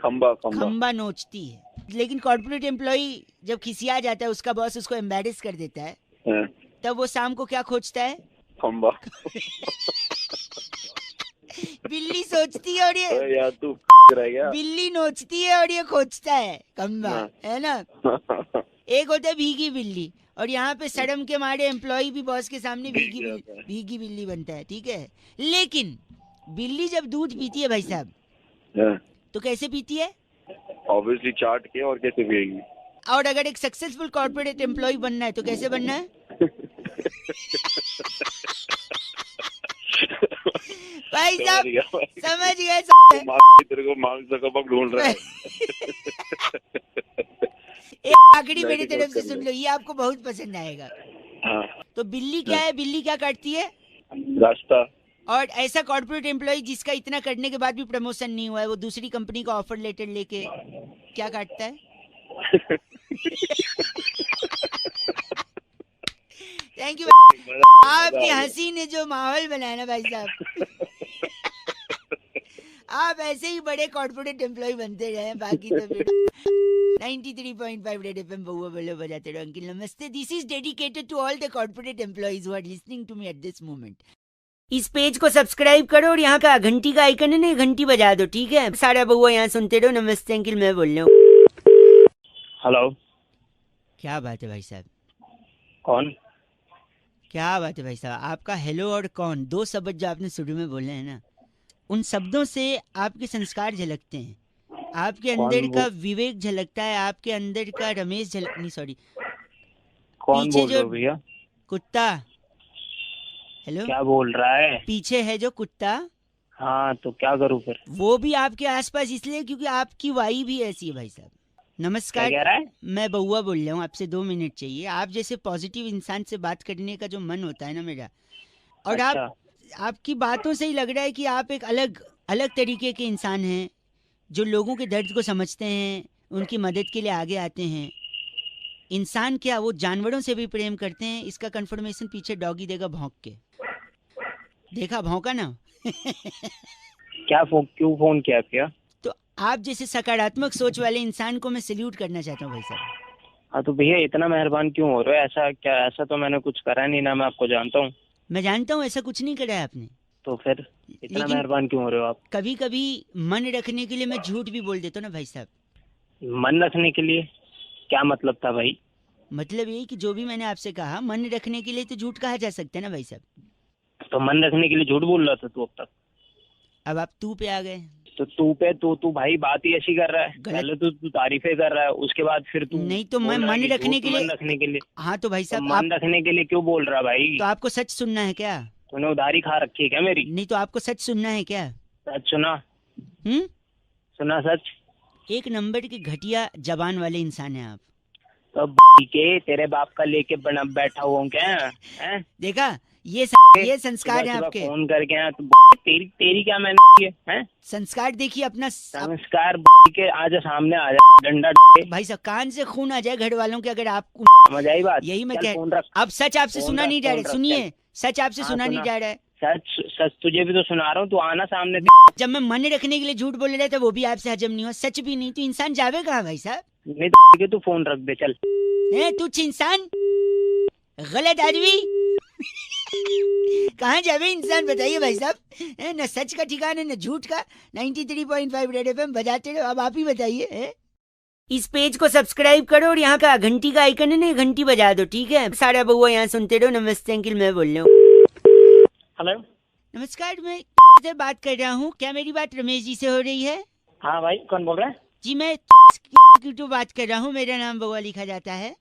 खंबा नोचती है। लेकिन कॉर्पोरेट एम्प्लॉय जब खिसिया जाता है, उसका बॉस उसको एम्बैरेस कर देता है, तब वो शाम को क्या खोजता है? खंबा। बिल्ली सोचती है और ये यार तू रह गया। बिल्ली नोचती है और ये खोजता है खंबा, है ना? एक होता है भीगी बिल्ली, और यहाँ पे शर्म के मारे एम्प्लॉय भी बॉस के सामने भीगी बिल्ली बनता है, ठीक है? लेकिन बिल्ली जब दूध पीती है भाई साहब, तो कैसे पीती है? ऑब्वियसली चाट के, और कैसे पिएगी? और अगर एक सक्सेसफुल कॉर्पोरेट एम्प्लॉय बनना है तो कैसे बनना है? भाई साहब समझ गए। तेरे को मांग सको ढूंढ रहा है। एक आखिरी मेरी तरफ से सुन लो, ये आपको बहुत पसंद आएगा। हाँ। तो बिल्ली क्या है? बिल्ली क्या काटती है? रास्ता। और ऐसा कॉर्पोरेट एम्प्लॉय जिसका इतना करने के बाद भी प्रमोशन नहीं हुआ है, वो दूसरी कंपनी का ऑफर लेटर लेके क्या काटता है? Thank you. आपकी हंसी ने जो माहौल बनाया ना भाई साहब, आप ऐसे ही बड़े कॉर्पोरेट एम्प्लॉय बनते रहे, बाकी तो फिर 93.5 रेड एफएम बउआ बोले बजाते रहो। अंकिल नमस्ते, this is dedicated to all the corporate employees who are listening to me at this moment. इस पेज को सब्सक्राइब करो और यहाँ का घंटी का आइकन है ना, घंटी बजा दो, ठीक है? सारा बउआ यहाँ सुनते रहो। नमस्ते अंकिल, मैं बोल रहा हूँ। हेलो, क्या बात है भाई साहब? कौन? क्या बात है भाई साहब? आपका हेलो और कौन, दो शब्द जो आपने शुरू में बोले हैं ना, उन शब्दों से आपके संस्कार झलकते हैं, आपके अंदर का विवेक झलकता है, आपके अंदर का रमेश नहीं सॉरी, कौन पीछे बोल रहे जो हो भैया? कुत्ता, हेलो, क्या बोल रहा है? पीछे है जो कुत्ता, हाँ तो क्या करूँ फिर? वो भी आपके आसपास इसलिए क्योंकि आपकी वाई भी ऐसी है भाई साहब। क्या नमस्कार, कह रहा है? मैं बउआ बोल रहा हूँ, आपसे 2 मिनट चाहिए। आप जैसे पॉजिटिव इंसान से बात करने का जो मन होता है ना मेरा, और अच्छा। आपकी बातों से ही लग रहा है कि आप एक अलग अलग तरीके के इंसान हैं, जो लोगों के दर्द को समझते हैं, उनकी मदद के लिए आगे आते हैं। इंसान क्या, वो जानवरों से भी प्रेम करते हैं। इसका कंफर्मेशन पीछे डॉगी देगा भौंक के। देखा भौंका ना? क्यों फोन किया क्या? तो आप जैसे सकारात्मक सोच वाले इंसान को मैं सैल्यूट करना चाहता हूँ भाई साहब। हाँ तो भैया इतना मेहरबान क्यों हो रहे हो? ऐसा क्या, ऐसा तो मैंने कुछ करा नहीं ना, मैं आपको जानता हूँ। मैं जानता हूँ ऐसा कुछ नहीं करा है आपने, तो फिर इतना लेकिन मेहरबान क्यों हो रहे हो आप? कभी कभी मन रखने के लिए मैं झूठ भी बोल देता हूँ ना भाई साहब। मन रखने के लिए क्या मतलब था भाई? मतलब यही कि जो भी मैंने आपसे कहा, मन रखने के लिए तो झूठ कहा जा सकता है ना भाई साहब। तो मन रखने के लिए झूठ बोल रहा था तू अब तक? अब आप तू पे आ गए। तो तू भाई बात ही ऐसी कर रहा है। पहले तू तारीफें कर रहा है, उसके बाद फिर तू नहीं तो मैं मन रखने के लिए, मन रखने के लिए। हाँ तो भाई तो साहब मन रखने के लिए क्यों बोल रहा भाई? तो आपको सच सुनना है क्या? तूने उधारी खा रखी है क्या मेरी? नहीं तो आपको सच सुनना है क्या? सच सुना। हम्म, सुना सच। एक नंबर की घटिया जबान वाले इंसान है आप। तो के तेरे बाप का लेके बना बैठा हुआ हूँ क्या है? देखा, ये संस्कार है आपके। फोन करके आया तो तेरी क्या मैंने है? संस्कार देखिए अपना। संस्कार के आज सामने आ जाए डंडा भाई साहब, कान से खून आ जाए घर वालों के अगर आपको समझ आई बात। यही मैं चल फोन रख। अब सच आपसे फोन सुना रख, नहीं जा फोन रहा। रख, सुनिए, सच आपसे हाँ, सुना नहीं सुना। जा रहा है। सच तुझे भी तो सुना रहा हूँ, तू आना सामने। जब मैं मन रखने के लिए झूठ बोल रहा था वो भी आपसे हजम नहीं हुआ, सच भी नहीं, तो इंसान जावे कहाँ भाई साहब? नहीं तो तू फोन रख दे चल। तुच्छ इंसान, गलत आदमी, कहाँ जावे इंसान बताइए भाई साहब? न सच का ठिकाना न झूठ का। 93.5 रेड एफएम बजाते रहो। अब आप ही बताइए। इस पेज को सब्सक्राइब करो और यहाँ का घंटी का आइकन है ना, घंटी बजा दो, ठीक है? सारा बउआ यहाँ सुनते रहो। नमस्ते अंकिल, मैं बोल रहा हूँ। हेलो, नमस्कार, मैं से बात कर रहा हूँ। क्या मेरी बात रमेश जी से हो रही है? हाँ भाई, कौन बोल रहा है? जी मैं तो बात कर रहा हूँ। मेरा नाम बउआ लिखा जाता है।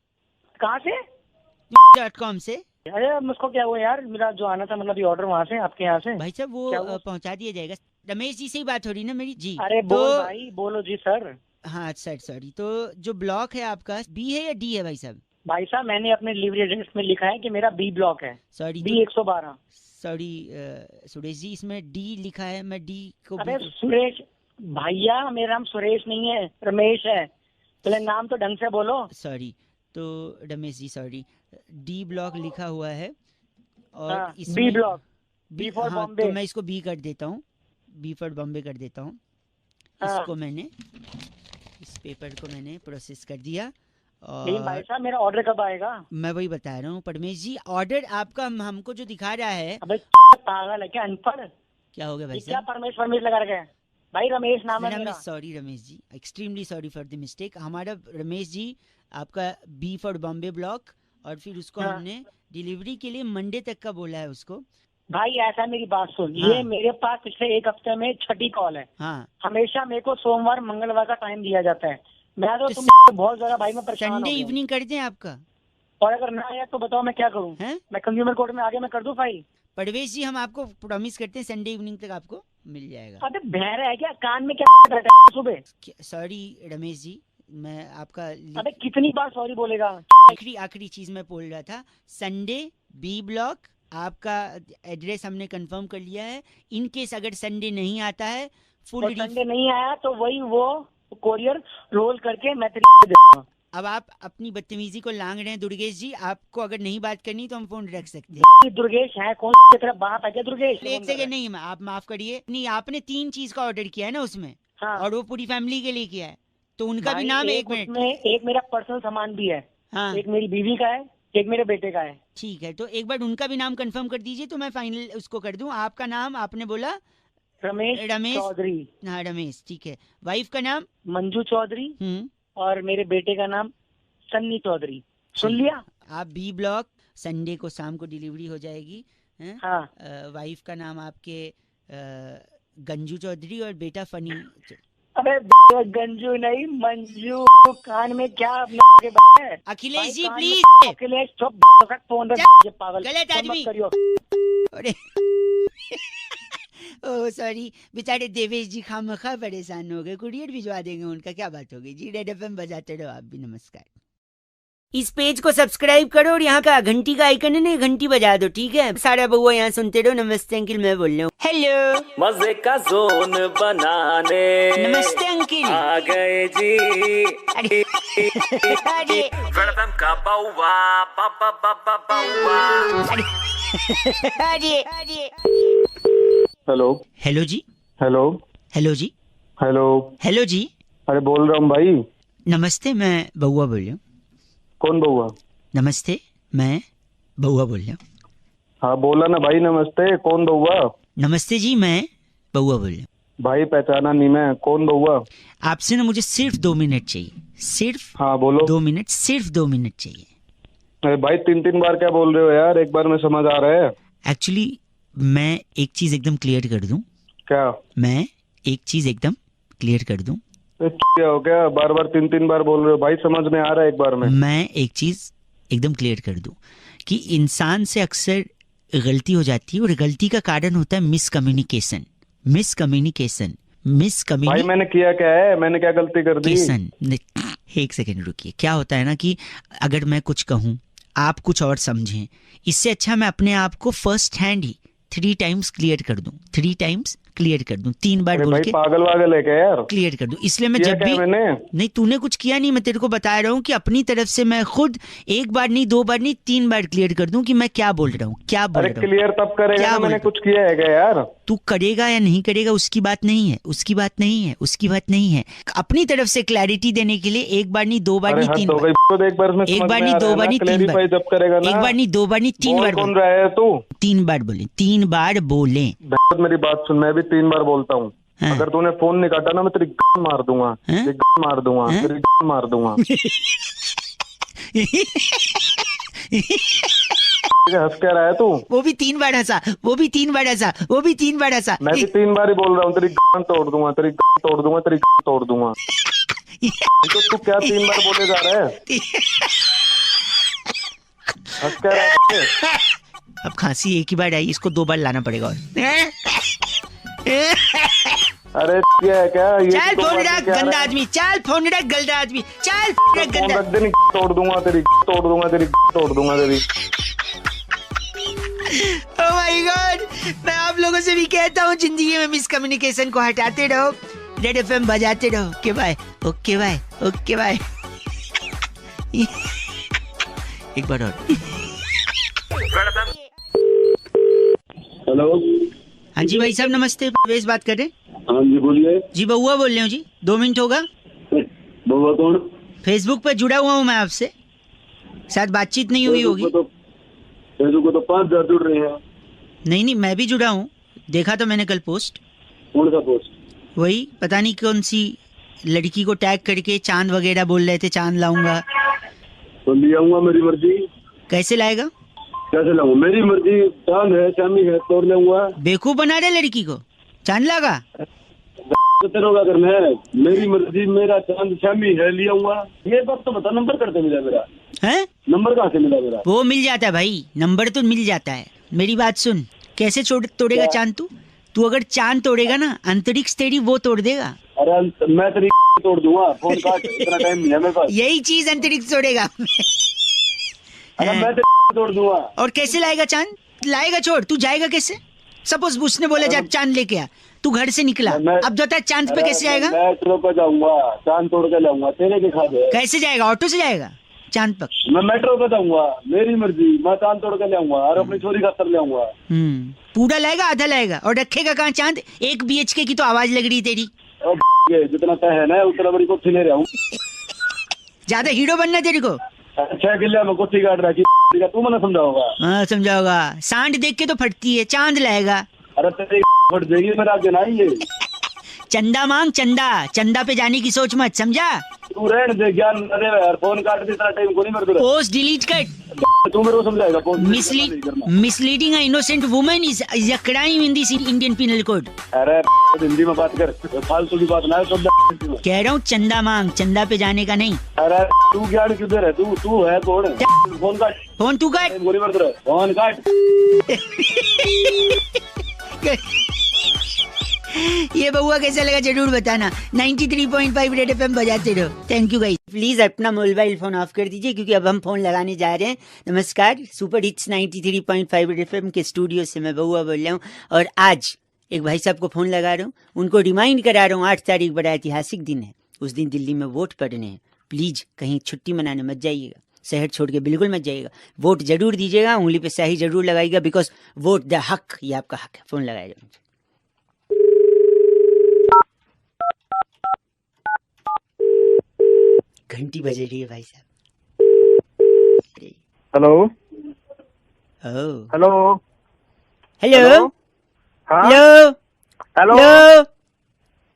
कहाँ से? .com से। अरे मुझको क्या हुआ यार, मेरा जो आना था मतलब ये ऑर्डर वहाँ से, आपके यहाँ से। भाई साहब वो पहुँचा दिया जाएगा। रमेश जी से ही बात हो रही ना मेरी? जी। अरे बोल भाई, बोलो जी सर। हाँ सर, सॉरी। तो जो ब्लॉक है आपका, बी है या डी है भाई साहब? भाई साहब मैंने अपने डिलीवरी एड्रेस में लिखा है कि मेरा बी ब्लॉक है। Sorry, B 112। Sorry Suresh ji, इसमें डी लिखा है, मैं डी को। अरे सुरेश भैया, मेरा नाम सुरेश नहीं है, रमेश है। पहले नाम तो ढंग से बोलो। सॉरी, तो Ramesh ji sorry, D block लिखा हुआ है और इसमें बी ब्लॉक, बी फॉर हाँ, बॉम्बे। तो मैं इसको बी कर देता हूँ, बी फॉर बॉम्बे कर देता हूँ। इसको मैंने, इस पेपर को मैंने प्रोसेस कर दिया। लेकिन भाई साहब मेरा ऑर्डर कब आएगा? मैं वही बता रहा हूँ परमेश जी, ऑर्डर आपका हमको जो दिखा रहा है। अबे पागल है क्या, अनपढ़? क्या हो गया भाई क्या साहब? परमेश लगा रखे हैं? भाई रमेश नाम है मेरा। Sorry Ramesh ji, extremely sorry for the mistake. हमारा रमेश जी आपका बी फॉर बॉम्बे ब्लॉक, और फिर उसको हमने डिलीवरी के लिए मंडे तक का बोला है उसको। भाई ऐसा मेरी बात सुन, हाँ। ये मेरे पास पिछले 1 हफ्ते में 6ठी कॉल है। हाँ, हमेशा मेरे को सोमवार मंगलवार का टाइम दिया जाता है। मैं तो तुम बहुत ज्यादा भाई मैं परेशान संडे हो गया। इवनिंग कर दें आपका? और अगर ना आया तो बताओ मैं क्या करूँ? मैं कंज्यूमर कोर्ट में आगे मैं कर दूं फाइल? परवेश जी हम आपको प्रॉमिस करते हैं संडे इवनिंग तक आपको मिल जाएगा। अबे बहरा है क्या, कान में क्या रहता है सुबह? सॉरी रमेश जी, मैं आपका अबे कितनी बार सॉरी बोलेगा? आखिरी चीज मैं बोल रहा था, संडे बी ब्लॉक आपका एड्रेस हमने कंफर्म कर लिया है। इन केस अगर संडे नहीं आता है, फुल संडे नहीं आया तो वही वो कोरियर रोल करके मैं तेरे देता। अब आप अपनी बदतमीजी को लांग रहे हैं दुर्गेश जी। आपको अगर नहीं बात करनी तो हम फोन रख सकते हैं। दुर्गेश है कौन तेरा बाप है क्या दुर्गेश? एक सेकंड, नहीं आप माफ करिए। नहीं, आपने 3 चीज का ऑर्डर किया है ना उसमें। हाँ। और वो पूरी फैमिली के लिए किया है, तो उनका भी नाम। एक मिनट, एक मेरा पर्सनल सामान भी है। हाँ। एक मेरी बीवी का है, एक मेरे बेटे का है। ठीक है, तो एक बार उनका भी नाम कंफर्म कर दीजिए तो मैं फाइनल उसको कर दूं। आपका नाम आपने बोला रमेश चौधरी। हाँ रमेश, ठीक है। वाइफ का नाम मंजू चौधरी और मेरे बेटे का नाम सन्नी चौधरी। सुन लिया? आप बी ब्लॉक, संडे को शाम को डिलीवरी हो जाएगी। हाँ। वाइफ का नाम आपके गंजू चौधरी और बेटा फनी। अबे गंजू नहीं, मंजू। कान में क्या है? अखिलेश जी प्लीज। अखिलेश चुप, फोन रख पागल। गलत आदमी। अरे ओह सॉरी, बेचारे देवेश जी खामखा परेशान हो गए। कुरियर भिजवा देंगे उनका, क्या बात हो गई जी। रेड एफएम बजाते रहो आप भी। नमस्कार। इस पेज को सब्सक्राइब करो और यहाँ का घंटी का आइकन है ना, घंटी बजा दो, ठीक है? सारा बउआ यहाँ सुनते रहो। नमस्ते अंकिल, मैं बोल रहा हूँ। हेलो, मजे का जोन बनाने नमस्ते अंकिल। आ गए जी। अरे वेलकम का बउआ, बाबा बाबा बउआ। अरे हेलो हेलो जी। हेलो हेलो जी। हेलो हेलो जी। अरे बोल रहा हूँ भाई। नमस्ते, मैं बउआ बोल रहा हूँ। कौन बउआ? नमस्ते, मैं बउआ बोल रहा हूँ। हाँ बोला ना भाई, नमस्ते। कौन बउआ? नमस्ते जी, मैं बउआ बोल रहा हूँ। भाई पहचाना नहीं मैं। कौन बउआ? आपसे ना मुझे सिर्फ 2 मिनट चाहिए, सिर्फ। हाँ बोलो। 2 मिनट, सिर्फ 2 मिनट चाहिए। अरे भाई 3 बार क्या बोल रहे हो यार? एक बार में समझ आ रहा है। एक्चुअली मैं एक चीज एकदम क्लियर कर दूं। क्या? मैं एक चीज एकदम क्लियर कर दूं। क्या हो गया? बार बार 3 बार बोल रहे हो भाई, समझ में आ रहा है एक बार में। मैं एक चीज एकदम क्लियर कर दूं कि इंसान से अक्सर गलती हो जाती है और गलती का कारण होता है मिसकम्युनिकेशन। भाई मैंने किया क्या है? मैंने क्या गलती कर दी? एक सेकंड रुकिए। क्या होता है ना कि अगर मैं कुछ कहूं, आप कुछ और समझें, इससे अच्छा मैं अपने आप को फर्स्ट हैंड ही 3 टाइम्स क्लियर कर दूं। 3 टाइम्स क्लियर कर दूं, 3 बार बोल के पागल वागल है क्या यार? क्लियर कर दूं। इसलिए मैं जब भी नहीं, तूने कुछ किया नहीं, मैं तेरे को बता रहा हूँ कि अपनी तरफ से मैं खुद 1 बार नहीं, 2 बार नहीं, 3 बार क्लियर कर दूं कि मैं क्या बोल रहा हूँ, क्या बोल रहा हूँ। क्लियर तब करेगा ना मैंने कुछ किया है क्या यार? तू करेगा या नहीं करेगा उसकी बात नहीं है, उसकी बात नहीं है, उसकी बात नहीं है। अपनी तरफ से क्लैरिटी देने के लिए 1 बार नहीं, 2 बार नहीं, 3 बार। 1 बार नहीं, 2 बार नहीं, 3 बार। जब करेगा ना 1 बार नहीं, 2 बार नहीं, 3 बार। कौन रहा है तू? 3 बार बोले, 3 बार बोले। मेरी बात सुन, मैं भी 3 बार बोलता हूँ। अगर तूने फोन नहीं काटा ना, मैं तेरी मार दूंगा, मार दूंगा, तेरी मार दूंगा। हंस क्या रहा है तू? वो भी 3 बार हंसा, वो भी 3 बार हंसा, वो भी 3 बार हंसा। मैं भी 3 बार ही बोल रहा हूँ, तेरी तोड़ दूंगा, तेरी तोड़ दूंगा, तेरी तोड़ दूंगा। तो तू क्या 3 बार बोले जा रहा है? हंस क्या रहा है? अब खांसी एक ही बार आई, इसको 2 बार लाना पड़ेगा। और अरे क्या है क्या? ये चल फोन रख गंदा आदमी, चल फोन रख गंदा आदमी, चल गंदा। तोड़ दूंगा तेरी, तोड़ दूंगा तेरी, तोड़ दूंगा तेरी। ओह माय गॉड, मैं आप लोगों से भी कहता हूँ जिंदगी में मिसकम्युनिकेशन को हटाते रहो, रेड एफएम बजाते रहो। Okay bye, okay bye, okay bye. एक बार और। हेलो। हाँ जी भाई साहब नमस्ते, प्रवेश बात कर रहे हैं। हाँ जी बोलिए। जी बउआ बोल रहे हो जी। 2 मिनट होगा? बउआ कौन? फेसबुक पे जुड़ा हुआ हूँ मैं आपसे, शायद बातचीत नहीं हुई होगी। फेसबुक को तो 5,000 जुड़ रहे हैं। नहीं, मैं भी जुड़ा हूँ, देखा तो मैंने कल पोस्ट। कौन सा पोस्ट? वही पता नहीं कौन सी लड़की को टैग करके चांद वगैरह बोल रहे थे, चांद लाऊंगा। तो ले आऊंगा, मेरी मर्जी। कैसे लाएगा? कैसे लाऊंगा? मेरी मर्जी। चांद है, शामी है, तोड़ लाऊंगा। बेवकूफ बना रहे लड़की को, चांद लागा। तेरे का करना है, मेरी मर्जी, मेरा चांद शामी है, ले आऊंगा। ये बात तो बता, नंबर करते मिला मेरा है? नंबर कहाँ से मिला मेरा? वो मिल जाता है भाई, नंबर तो मिल जाता है। मेरी बात सुन, कैसे तोड़ेगा चांद तू अगर चांद तोड़ेगा ना, अंतरिक्ष तेरी वो तोड़ देगा। अरे मैं तेरी तोड़ दूंगा, फोन काट, इतना टाइम नहीं है मेरे पास। यही चीज अंतरिक्ष तोड़ेगा। अरे मैं तेरी तोड़ दूंगा। और कैसे लाएगा चांद? लाएगा छोड़, तू जाएगा कैसे? सपोज उसने बोला जा चांद लेके आ, तू घर से निकला, अब बता चांद पे कैसे आएगा? मैं मेट्रो पे जाऊंगा, चांद तोड़ के लाऊंगा, तेरे के खा दे। कैसे जाएगा? ऑटो से जाएगा चांद पर? मैं मेट्रो पे जाऊंगा, मेरी मर्जी, मैं चांद तोड़ के लाऊंगा और अपनी छोरी का सर लाऊंगा। पूरा लाएगा आधा लाएगा? और रखेगा कहाँ चांद? 1 BHK की तो आवाज लग रही तेरी। जितना तय है ना उतना बड़ी कोठी ले रहा हूँ। ज्यादा हीरो बनना तेरे को। 6 किले में कोठी काट रहा तू मना समझाओगा? हाँ समझाओगा। सांड देख के तो फटती है, चांद लाएगा। अरे तेरी फट जाएगी मेरा दिन आएंगे। चंदा मांग चंदा, चंदा पे जाने की सोच मत, समझा? तू रहने दे, ज्ञान न दे यार, फोन काट दे, इतना टाइम को नहीं मेरे को। पोस्ट डिलीट कर। तू मेरे को समझाएगा? Misleading a innocent woman is a crime in this Indian penal code. अरे हिंदी में बात कर, फालतू की बात ना कर। कह रहा हूँ चंदा मांग, चंदा पे जाने का नहीं। अरे तू ज्ञान किधर है? तू है कौन? फोन काट, फोन तू काट, गोली मार दे, फोन काट। ये बउआ कैसा लगा जरूर बताना। 93.5 रेड एफएम बजाते रहो। Thank you guys. प्लीज अपना मोबाइल फोन ऑफ कर दीजिए क्योंकि अब हम फोन लगाने जा रहे हैं। नमस्कार, सुपर हिट्स 93.5 रेड एफएम के स्टूडियो से मैं बउआ बोल रहा हूँ और आज एक भाई साहब को फोन लगा रहा हूँ, उनको रिमाइंड करा रहा हूँ 8 तारीख बड़ा ऐतिहासिक दिन है। उस दिन दिल्ली में वोट पड़ने हैं। प्लीज कहीं छुट्टी मनाने मत जाइएगा, शहर छोड़ के बिल्कुल मत जाइएगा। वोट जरूर दीजिएगा, उंगली पे स्याही जरूर लगाइएगा, बिकॉज वोट द हक, ये आपका हक है। फोन लगाएगा। घंटी बज रही है भाई साहब। Hello hello hello hello hello hello. Hello.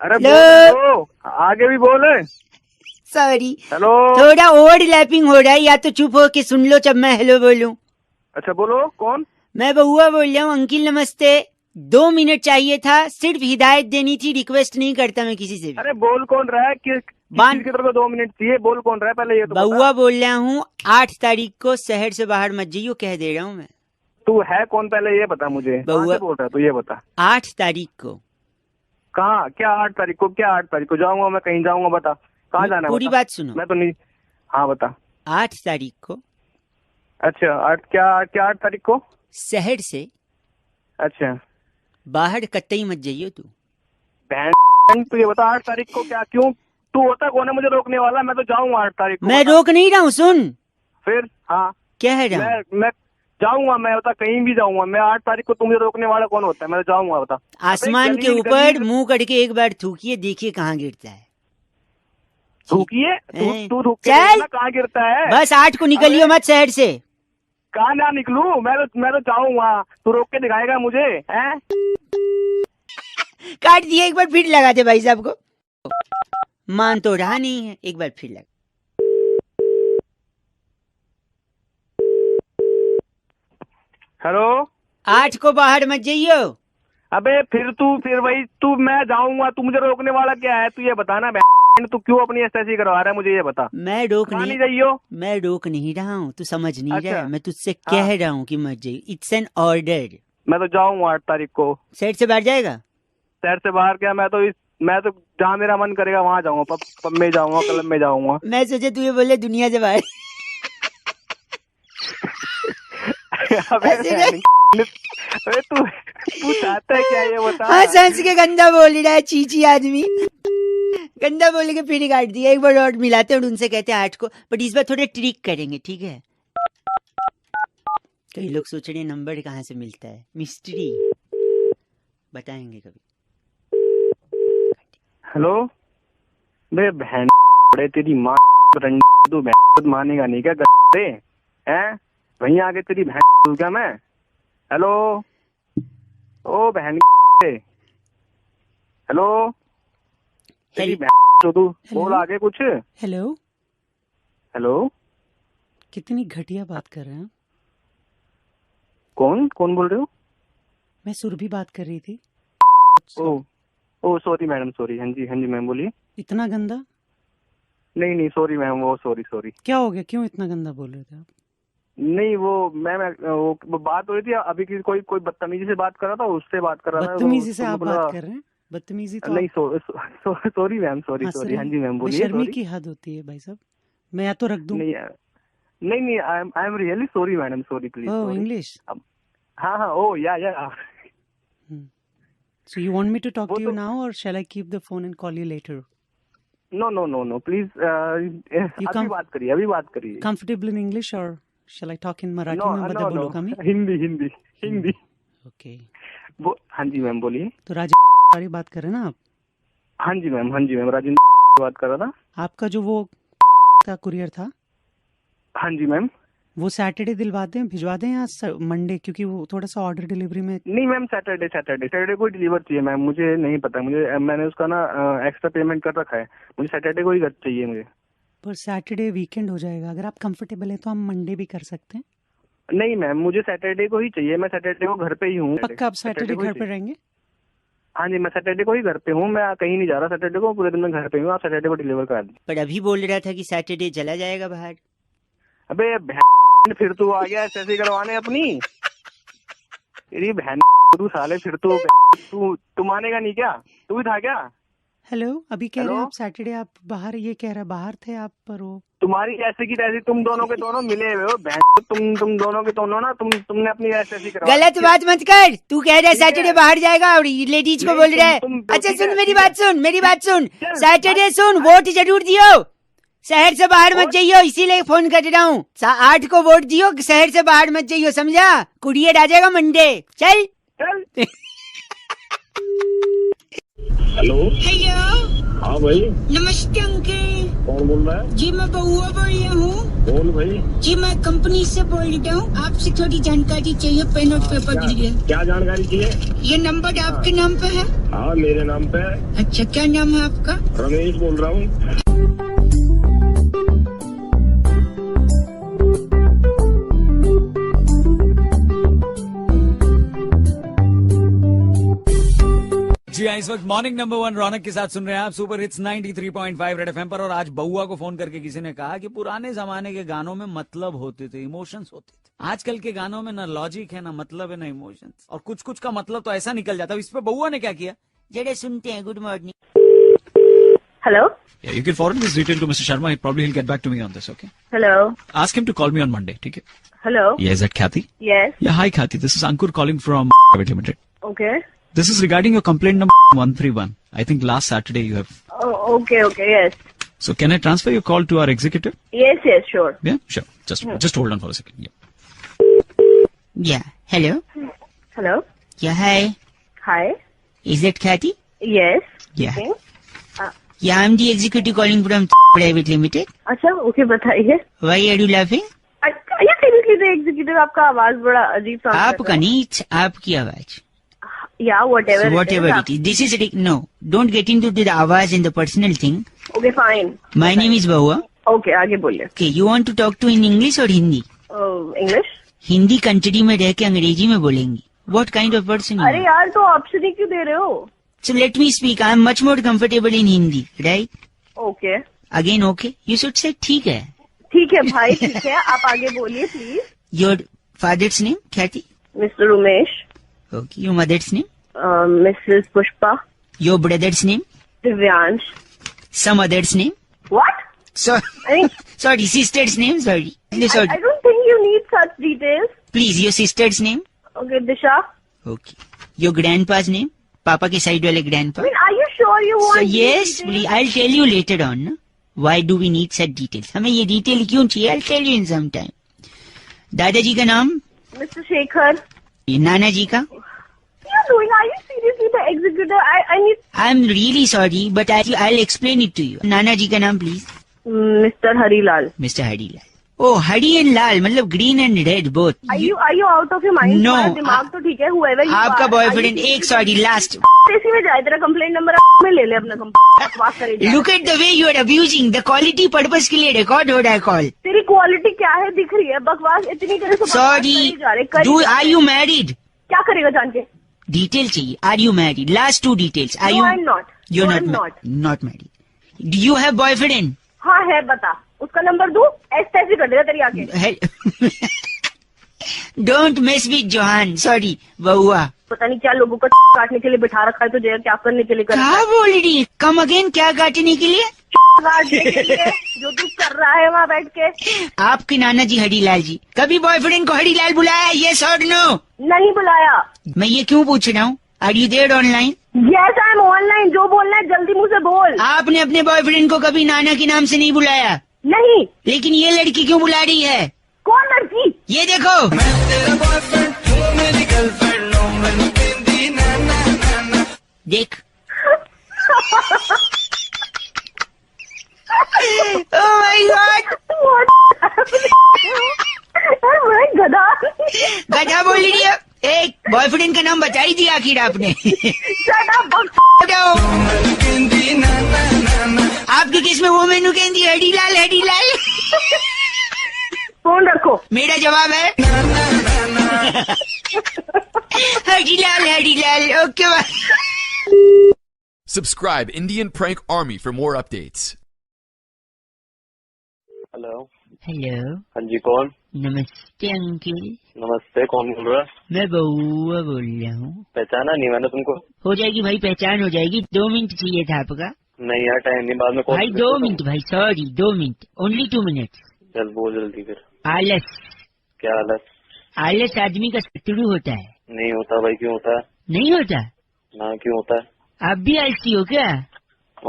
अरे बोलो, आगे भी बोले। Sorry, hello. थोड़ा ओवरलैपिंग हो रहा है, या तो चुप हो के सुन लो जब मैं हेलो बोलूं। अच्छा बोलो, कौन? मैं बउआ बोल रहा हूँ। अंकिल नमस्ते। 2 मिनट चाहिए था, सिर्फ हिदायत देनी थी, रिक्वेस्ट नहीं करता मैं किसी से भी। अरे बोल कौन रहा है? किस की तरफ 2 मिनट चाहिए? बोल कौन रहा है पहले ये तो बउआ बोल रहा हूँ। 8 तारीख को शहर से बाहर मत जाइयो, कह दे रहा हूँ मैं। तू है कौन पहले ये बता मुझे। कहाँ से बोल रहा है तू ये बता। 8 तारीख को। कहाँ? क्या 8 तारीख को? क्या 8 तारीख को जाऊंगा मैं? कहीं जाऊंगा, बता कहाँ जाना है? पूरी बात सुनो। मैं तो नहीं। हाँ बता। 8 तारीख को। अच्छा 8 तारीख को शहर से अच्छा बाहर कतई मत जाइयो तू। बहन तू ये बता 8 तारीख को क्या? क्यों? तू होता कौन है मुझे रोकने वाला? मैं तो जाऊंगा 8 तारीख को। मैं रोक नहीं रहा हूँ, सुन। फिर? हाँ कह रहा हूँ मैं जाऊंगा, मैं बता कहीं भी जाऊंगा मैं। 8 तारीख को तू मुझे रोकने वाला कौन होता है? मैं तो जाऊंगा, बता। आसमान के ऊपर मुंह करके एक बार थूकिए, देखिए कहाँ गिरता है। थूकिए? तू थूक के चल, कहाँ गिरता है? बस 8 को निकलियो मत शहर से। कहाँ ना निकलूं? मैं तो जाऊंगा, तू रोक के दिखाएगा मुझे? हैं? काट दिया। एक बार फिर लगा दे भाई साहब को। मान तो रहा नहीं है, एक बार फिर लगा। हेलो। 8 को बाहर मत जाइयो। अबे फिर वही तू। मैं जाऊंगा, तू मुझे रोकने वाला क्या है? तू ये बताना तू क्यों अपनी ऐसी करवा रहा है? मुझे ये बता। मैं रोक नहीं जाइयो। मैं रोक नहीं रहा हूँ, तू समझ नहीं अच्छा। रहा। मैं तुझसे कह रहा हूँ कि मत जाइयो। It's an order. मैं तो जाऊंगा 8 तारीख को। शहर से बाहर जाएगा? शहर से बाहर क्या? मैं तो जहाँ मेरा मन करेगा वहाँ जाऊंगा। पब में जाऊंगा, क्लब में जाऊंगा। मैं सोचे तू ये बोले दुनिया से बाहर। अबे तू चाहता है क्या ये बता। हाँ सांस के गंदा बोल रहा है, चीची आदमी। गंदा बोल के फिर काट दिया। एक बार और मिलाते हैं और उनसे कहते हैं 8 को, बट इस बार थोड़े ट्रिक करेंगे, ठीक है? कई लोग सोच रहे हैं नंबर कहाँ से मिलता है, मिस्ट्री बताएंगे कभी। हेलो। बे बहन बड़े तेरी माँ तू बहन मानेगा नहीं क्या? गधे हैं वहीं आगे तेरी बहन क्या मैं? हेलो ओ बहन। हेलो तेरी बहन तू बोल आगे कुछ। Hello hello. कितनी घटिया बात कर रहे हैं। कौन बोल रहे हो? मैं सुरभि बात कर रही थी। ओ सॉरी मैडम, सॉरी। हाँ जी मैम बोलिए। इतना गंदा? नहीं सॉरी मैम, वो सॉरी। क्या हो गया? क्यों इतना गंदा बोल रहे थे आप? नहीं वो मैम वो बात हो रही थी अभी की। कोई बदतमीजी से बात कर रहा था, उससे बात कर रहा था। बदतमीजी से आप बात कर रहे हैं? बदतमीजी तो नहीं सॉरी मैम, सॉरी। हाँ जी मैम बोलिए। शर्मी की हद होती है भाई साहब। मैं या तो रख दूं? नहीं I am really sorry madam, sorry please. Oh English. हाँ ओ या। So you want me to talk to you now or shall I keep the phone and call you later? No please अभी बात करिए। Comfortable in English or shall I talk in Marathi? No Hindi. Okay. हाँ जी ma'am बोलिए। तो राजेंद्र बात कर रहे हैं ना आप? हाँ जी मैम राजेंद्र बात कर रहा था। आपका जो वो का कुरियर था। हाँ जी मैम। वो सैटरडे दिलवा दें, भिजवा दें या मंडे, क्योंकि वो थोड़ा सा ऑर्डर डिलीवरी में। नहीं मैम, सैटरडे को डिलीवर चाहिए मैम, मुझे नहीं पता, मैंने उसका ना एक्स्ट्रा पेमेंट कर रखा है, मुझे सैटरडे को ही चाहिए मुझे। पर सैटरडे वीकेंड हो जाएगा, अगर आप कंफर्टेबल है तो हम मंडे भी कर सकते हैं। नहीं मैम, मुझे सैटरडे को ही चाहिए, मैं सैटरडे को घर पे ही हूँ। पक्का आप सैटरडे घर पे रहेंगे? हाँ जी, मैं सैटरडे को ही घर पे हूँ, मैं कहीं नहीं जा रहा सैटरडे को, पूरे दिन मैं घर पे हूँ, आप सैटरडे को डिलीवर करा दें। पर अभी बोल रहा था कि सैटरडे चला जाएगा बाहर। अबे फिर तू आ गया ऐसे करवाने अपनी, तेरी बहन तू साले, फिर तू मानेगा नहीं क्या? तू भी था क्या? हेलो, अभी कह रहे हैं आप सैटरडे आप बाहर, ये कह रहा है बाहर थे आप, पर वो तुम्हारी ऐसे की तैसी, तुम दोनों के दोनों मिले हुए हो बहन, तुम दोनों के दोनों ना, तुमने अपनी ऐसी करवा। गलत बात मत कर, तू कह रहा है सैटरडे बाहर जाएगा और लेडीज को बोल रहा है। अच्छा सुन, मेरी बात सुन, सैटरडे सुन, वोट जरूर दियो, शहर से बाहर मत जाइयो, इसीलिए फोन कर रहा हूँ। 8 को वोट दियो, शहर से बाहर मत जाइयो, समझा? कुरियर आ जाएगा मंडे। चल। हेलो। हाँ भाई। नमस्ते अंकल। कौन बोल रहा है? जी मैं बउआ बोल रहा हूँ। बोल भाई। जी मैं कंपनी से बोल रहा हूँ, आपसे थोड़ी जानकारी चाहिए, पेन और पेपर दीजिए। क्या जानकारी चाहिए? ये नंबर आपके नाम पे है? हाँ मेरे नाम पे है। अच्छा, क्या नाम है आपका? रमेश बोल रहा हूँ। जी हाँ, इस वक्त मॉर्निंग नंबर 1 रौनक के साथ सुन रहे हैं आप सुपर हिट्स 93.5 रेड एफएम पर। और आज बउआ को फोन करके किसी ने कहा कि पुराने जमाने के गानों में मतलब होते थे, इमोशंस होते थे। आजकल के गानों में ना लॉजिक है, ना मतलब है, ना इमोशंस, और कुछ कुछ का मतलब तो ऐसा निकल जाता है। इस पे बउआ ने क्या किया, जरा सुनते हैं। Good morning. Hello? Yeah, you can forward this detail to Mr. Sharma. Probably he'll get back to me on this, okay? Hello? Ask him to call me on Monday, okay? Hello? Yeah, is that Kathy? Yes. Yeah, hi Kathy. This is Ankur calling from Private Limited. Okay. This is regarding your complaint number 131. I think last Saturday you have... Oh, okay, yes. So can I transfer your call to our executive? Yes, sure. Yeah, sure. Just hold on for a second. Yeah. Yeah. Hello? Hello? Yeah, hi. Hi. Is that Kathy? Yes. Yeah. Okay. Yeah, I'm the executive calling from Private Limited. अच्छा, okay, बताइए। Why are you laughing? ये seriously the executive, आपका आवाज बड़ा अजीब सा। आपका नहीं, आपकी आवाज। Yeah, whatever. So whatever it is. This is no. Don't get into the आवाज and the personal thing. Okay, fine. My name is Bahua. Okay, आगे बोलिए। Okay, you want to talk to in English or Hindi? English. Hindi country में रह के अंग्रेजी में बोलेंगी। What kind of person? अरे यार, तो ऑप्शन ही क्यों दे रहे हो? So let me speak. I am much more comfortable in Hindi, right? Okay. Again, okay. You should say ठीक है। ठीक है भाई, ठीक है, आप आगे बोलिए please. Your father's name, Kathy? Mr. Umesh. Okay. Your mother's name? Mrs. Pushpa. Your brother's name? Divyansh. Some other's name? What? Sorry, sister's name. Sorry. I don't think you need such details. Please, your sister's name? Okay, Disha. Okay. Your grandpa's name? पापा के side वाले grandpa? I mean, are you sure you want? So yes, please. I'll tell you later on. No? Why do we need such details? हमें ये detail क्यों चाहिए? I'll tell you in some time. दादाजी का नाम? Mr. Shekhar. नाना जी का? What are you doing? Are you seriously the executive? I need. I'm really sorry, but I'll explain it to you. नाना जी का नाम please. Mr. Harilal. Mr. Harilal. Oh, हरी and लाल मतलब green and red both. Are you out of your mind? No. दिमाग तो ठीक है, whoever you आपका are. बॉयफ्रेंड एक सॉरी लास्ट इसी में जाए, तेरा कंप्लेंट नंबर में ले ले अपना complaint. Look at the way you are abusing the quality purpose के लिए रिकॉर्ड हो रहा है कॉल। तेरी क्वालिटी क्या है दिख रही है, बकवास इतनी तेरे से sorry. Do are you married? क्या करेगा जान के? डिटेल चाहिए। Are you married? Last 2 details. Are you? I am not. You not married. Do you have boyfriend? हाँ है, बता। उसका नंबर दूं? ऐसे कर देगा तेरी आगे। Don't miss with Johan. Sorry बहुआ। पता नहीं क्या लोगों को काटने के लिए बिठा रखा है तुझे, क्या करने के लिए कर क्या बोल रही है? कम अगेन, क्या काटने के लिए? जो तू कर रहा है वहाँ बैठ के। आपके नाना जी हरीलाल जी कभी बॉयफ्रेंड को हरीलाल बुलाया? यस और नो? नहीं बुलाया। मैं ये क्यों पूछ रहा हूँ? Are you there online? Yes I am online. जो बोलना है जल्दी मुझे बोल। आपने अपने बॉयफ्रेंड को कभी नाना के नाम से नहीं बुलाया? नहीं। लेकिन ये लड़की क्यों बुला रही है? कौन लड़की? ये देखो। देख। Oh my God! गधा। गधा बोल रही है। एक बॉयफ्रेंड का नाम बता ही दिया आखिर आपने। आपकी किस में वो मेनू कहती है हडीलाल हडीलाल। फोन रखो। मेरा जवाब है हडीलाल हडीलाल। Okay bye. Subscribe Indian Prank Army for more updates. Hello. Hello. हाँ जी, कौन? नमस्ते अंकिल। नमस्ते, कौन बोल रहा है? मैं बउआ बोल रहा हूँ। पहचाना नहीं मैंने तुमको। हो जाएगी भाई, पहचान हो जाएगी। 2 मिनट चाहिए था आपका। नहीं यार, टाइम नहीं, बाद में कॉल। भाई 2 मिनट भाई, सॉरी 2 मिनट, ओनली 2 मिनट। चल बोल जल्दी फिर। आलस। क्या आलस? आलस आदमी का शत्रु होता है। नहीं होता भाई, क्यों होता है? नहीं होता? ना, क्यों होता है? आप भी आलसी हो क्या?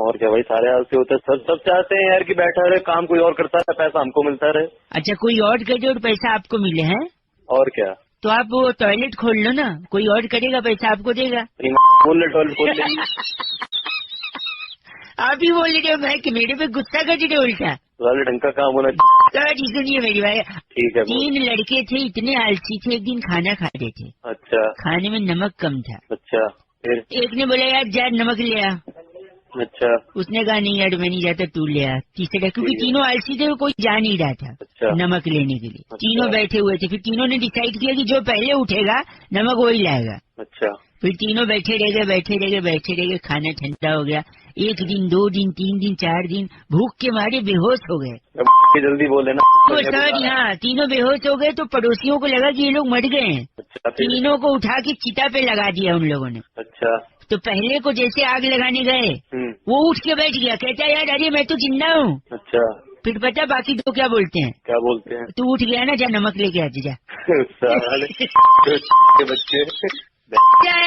और क्या भाई, सारे आलसी होते हैं। सब चाहते हैं यार कि बैठा रहे, काम कोई और करता है, पैसा हमको मिलता रहे। अच्छा, कोई और करे और पैसा आपको मिले हैं? और क्या? तो आप वो टॉयलेट खोल लो ना, कोई और करेगा पैसा आपको देगा। बोल ले, टॉयलेट खोल ले। आप ही बोल रहे हो मैं कि मेरे पे गुस्सा कर रहे हो उल्टा। वाले ढंग का काम होना। सॉरी सुनिए मेरी भाई। ठीक है। 3 लड़के थे, इतने आलसी थे, एक दिन खाना खा रहे थे। अच्छा। खाने में नमक कम था। अच्छा, फिर? एक ने बोला यार जा नमक ले आ। अच्छा। उसने कहा नहीं यार मैं नहीं जाता, तू ले आ। तीसरा, क्योंकि तीनों आलसी थे, कोई जा नहीं रहा था। अच्छा। नमक लेने के लिए। तीनों बैठे हुए थे। फिर तीनों ने डिसाइड किया कि जो पहले उठेगा नमक वही लाएगा। अच्छा। फिर तीनों बैठे रह गए। खाना ठंडा हो गया। 1 दिन, 2 दिन, 3 दिन, 4 दिन भूख के मारे बेहोश हो गए। जल्दी बोले ना। तो सर यहाँ तीनों बेहोश हो गए तो पड़ोसियों को लगा कि ये लोग मर गए हैं। अच्छा। तीनों को उठा के चिता पे लगा दिया उन लोगों ने। अच्छा। तो पहले को जैसे आग लगाने गए वो उठ के बैठ गया, कहता है यार अरे मैं तो जिंदा हूँ। अच्छा। फिर पता बाकी तो क्या बोलते हैं? क्या बोलते हैं? तू उठ गया ना, जा नमक लेके आते जा। बच्चे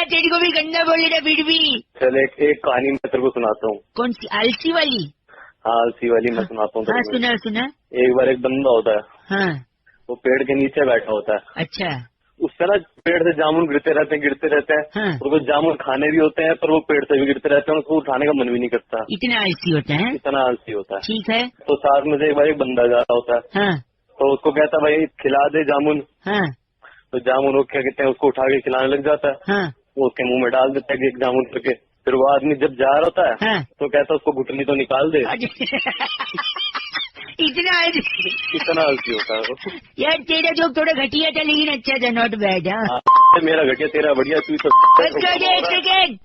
तेरी को भी गंदा बोले था फिर भी। चल एक कहानी मैं तेरे को सुनाता हूँ। कौन सी? आलसी वाली? हाँ, आलसी वाली मैं सुनाता हूँ। हाँ सुना। एक बार एक बंदा होता है। हाँ। वो पेड़ के नीचे बैठा होता है। अच्छा। उससे ना पेड़ से जामुन गिरते रहते हैं। हाँ। उसको जामुन खाने भी होते हैं, पर वो पेड़ से भी गिरते रहते हैं, उसको उठाने का मन भी नहीं करता। इतना आलसी होता है? इतना आलसी होता है। ठीक है। तो साथ में से एक बार एक बंदा जा रहा होता है। हाँ। तो उसको कहता है भाई खिला दे जामुन। हाँ। तो जामुन वो क्या कहते हैं, उसको उठा के खिलाने लग जाता है। हाँ। वो उसके मुंह में डाल देता है एक जामुन करके। फिर वो आदमी जब जा रहा होता है हाँ। तो कहता है उसको घुटनी तो निकाल दे। इतना आलसी होता है वो। यार तेरा जोक थोड़ा घटिया था लेकिन अच्छा था, नॉट बैड। मेरा घटिया तेरा बढ़िया। तू तो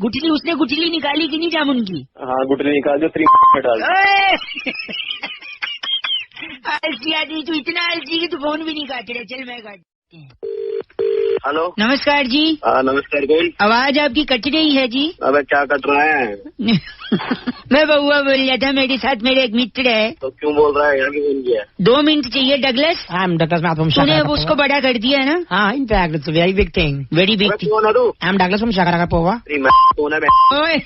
गुठली, उसने गुठली निकाली कि नहीं जामुन की? हाँ, गुठली निकाल दो, 3 में डाल। आलसी आदमी तू, इतना आलसी कि तू फोन भी नहीं काट रहे। चल मैं काट। हेलो, नमस्कार जी। हाँ नमस्कार। कौन? आवाज आपकी कट रही है जी। अबे क्या कट रहा है? मैं बउआ बोल रहा था, मेरे साथ मेरे एक मित्र है। तो क्यों बोल रहा है? यहाँ क्यों फोन किया? 2 मिनट चाहिए डगलस। Douglas from तूने Shakaraka उसको Pova. बड़ा कर दिया है ना? हाँ, in fact, it's a very big thing. Very big. कौन है तू? I'm Douglas from Shakaraka Pova. कौन है? ओए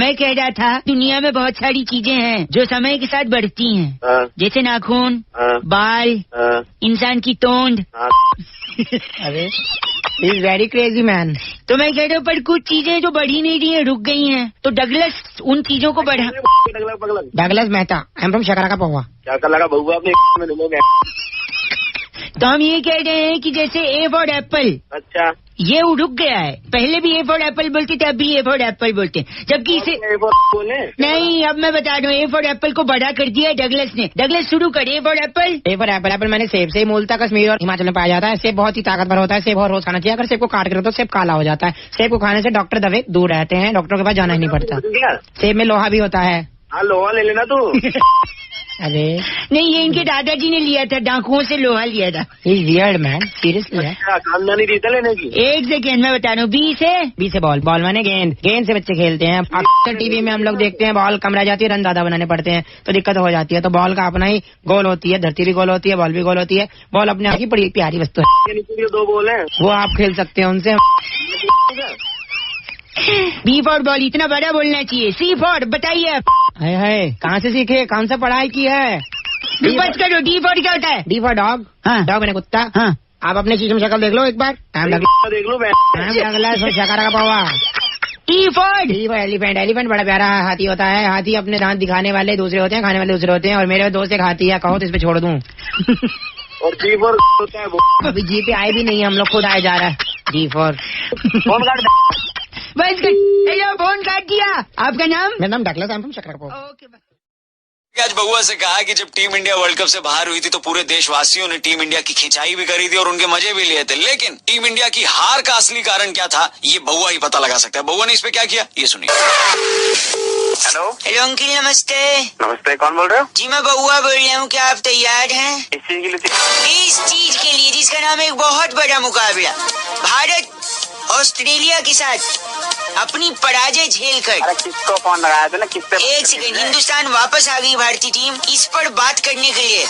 मैं कह रहा था दुनिया में बहुत सारी चीजें हैं जो समय के साथ बढ़ती हैं। जैसे नाखून, बाल, इंसान की तोंद। अरे he is very crazy man. तो मैं कह रहा हूँ पर कुछ चीजें जो बढ़ी नहीं रही हैं, रुक गई हैं। तो डगलस उन चीजों को बढ़ा। Douglas Mehta. I'm from Shakaraka Pova. क्या कर लगा बउआ आपने? तो हम ये कह रहे हैं कि जैसे ए फॉर एप्पल। अच्छा। ये रुक गया है। पहले भी ए फॉर एप्पल बोलते थे, अब भी ए फॉर एप्पल बोलते हैं, जबकि इसे नहीं। अब मैं बता दूं, ए फॉर एप्पल को बड़ा कर दिया है डगलस ने। डगलस शुरू कर। A for Apple. A for Apple. Apple मैंने सेब से मूलतः कश्मीर और हिमाचल में पाया जाता है। सेब बहुत ही ताकतवर होता है। सेब और रोज खाना चाहिए। अगर सेब को काट कर तो सेब काला हो जाता है। सेब को खाने से डॉक्टर दवे दूर रहते हैं, डॉक्टरों के पास जाना ही नहीं पड़ता। सेब में लोहा भी होता है। हाँ, लोहा ले लेना तू। अरे नहीं, ये इनके दादाजी ने लिया था, डाकुओं से लोहा लिया था। वियर्ड मैन, सीरियसली है। खानदानी रीत है लेने की। एक सेकेंड मैं बता रहा हूँ। बी से बॉल। बॉल माने गेंद। गेंद से बच्चे खेलते हैं। अक्सर टीवी में हम लोग देखते हैं बॉल कम रह जाती है, रन ज्यादा बनाने पड़ते हैं तो दिक्कत हो जाती है। तो बॉल का अपना ही गोल होती है, धरती भी गोल होती है, बॉल भी गोल होती है। बॉल अपने आप की बड़ी प्यारी वस्तु है। 2 बॉल है, वो आप खेल सकते हैं उनसे। बी फॉर बॉल इतना बड़ा बोलना चाहिए। सी फॉर बताइए। है कहाँ से सीखे, कौन सा पढ़ाई की है? बस करो। डी फॉर क्या होता है? D for dog. हाँ। डॉग मैंने कुत्ता। हाँ। आप अपने शीशे में शक्ल देख लो एक बार। देख लो। शकारा का पावा। E for elephant. एलिफेंट बड़ा प्यारा हाथी होता है। हाथी अपने दांत दिखाने वाले दूसरे होते हैं, खाने वाले दूसरे होते हैं। और मेरे दोस्त एक हाथी है, कहो तो इस पे छोड़ दूं। और जी फॉर होता है वो। अभी जी पे आए भी नहीं है, हम लोग खुद आए जा रहा है जी फॉर। फोन काट बस हेलो, फोन काट दिया। आपका नाम? मेरा नाम Douglas, I am from Shakarpur. Okay. आज बउआ से कहा कि जब टीम इंडिया वर्ल्ड कप से बाहर हुई थी तो पूरे देशवासियों ने टीम इंडिया की खिंचाई भी करी थी और उनके मजे भी लिए थे, लेकिन टीम इंडिया की हार का असली कारण क्या था ये बउआ ही पता लगा सकता है। बउआ ने इस पे क्या किया ये सुनिए। हेलो हेलो अंकिल, नमस्ते। नमस्ते, कौन बोल रहे हो? जी मैं बउआ बोल रहा हूँ, क्या आप तैयार हैं? इस चीज के लिए? इस चीज के लिए जिसका नाम है एक बहुत बड़ा मुकाबला, भारत ऑस्ट्रेलिया के साथ अपनी पराजय झेल कर। अरे किसको फोन लगाया था ना, किससे? एक सेकंड, हिंदुस्तान वापस आ गई भारतीय टीम। इस पर बात करने के लिए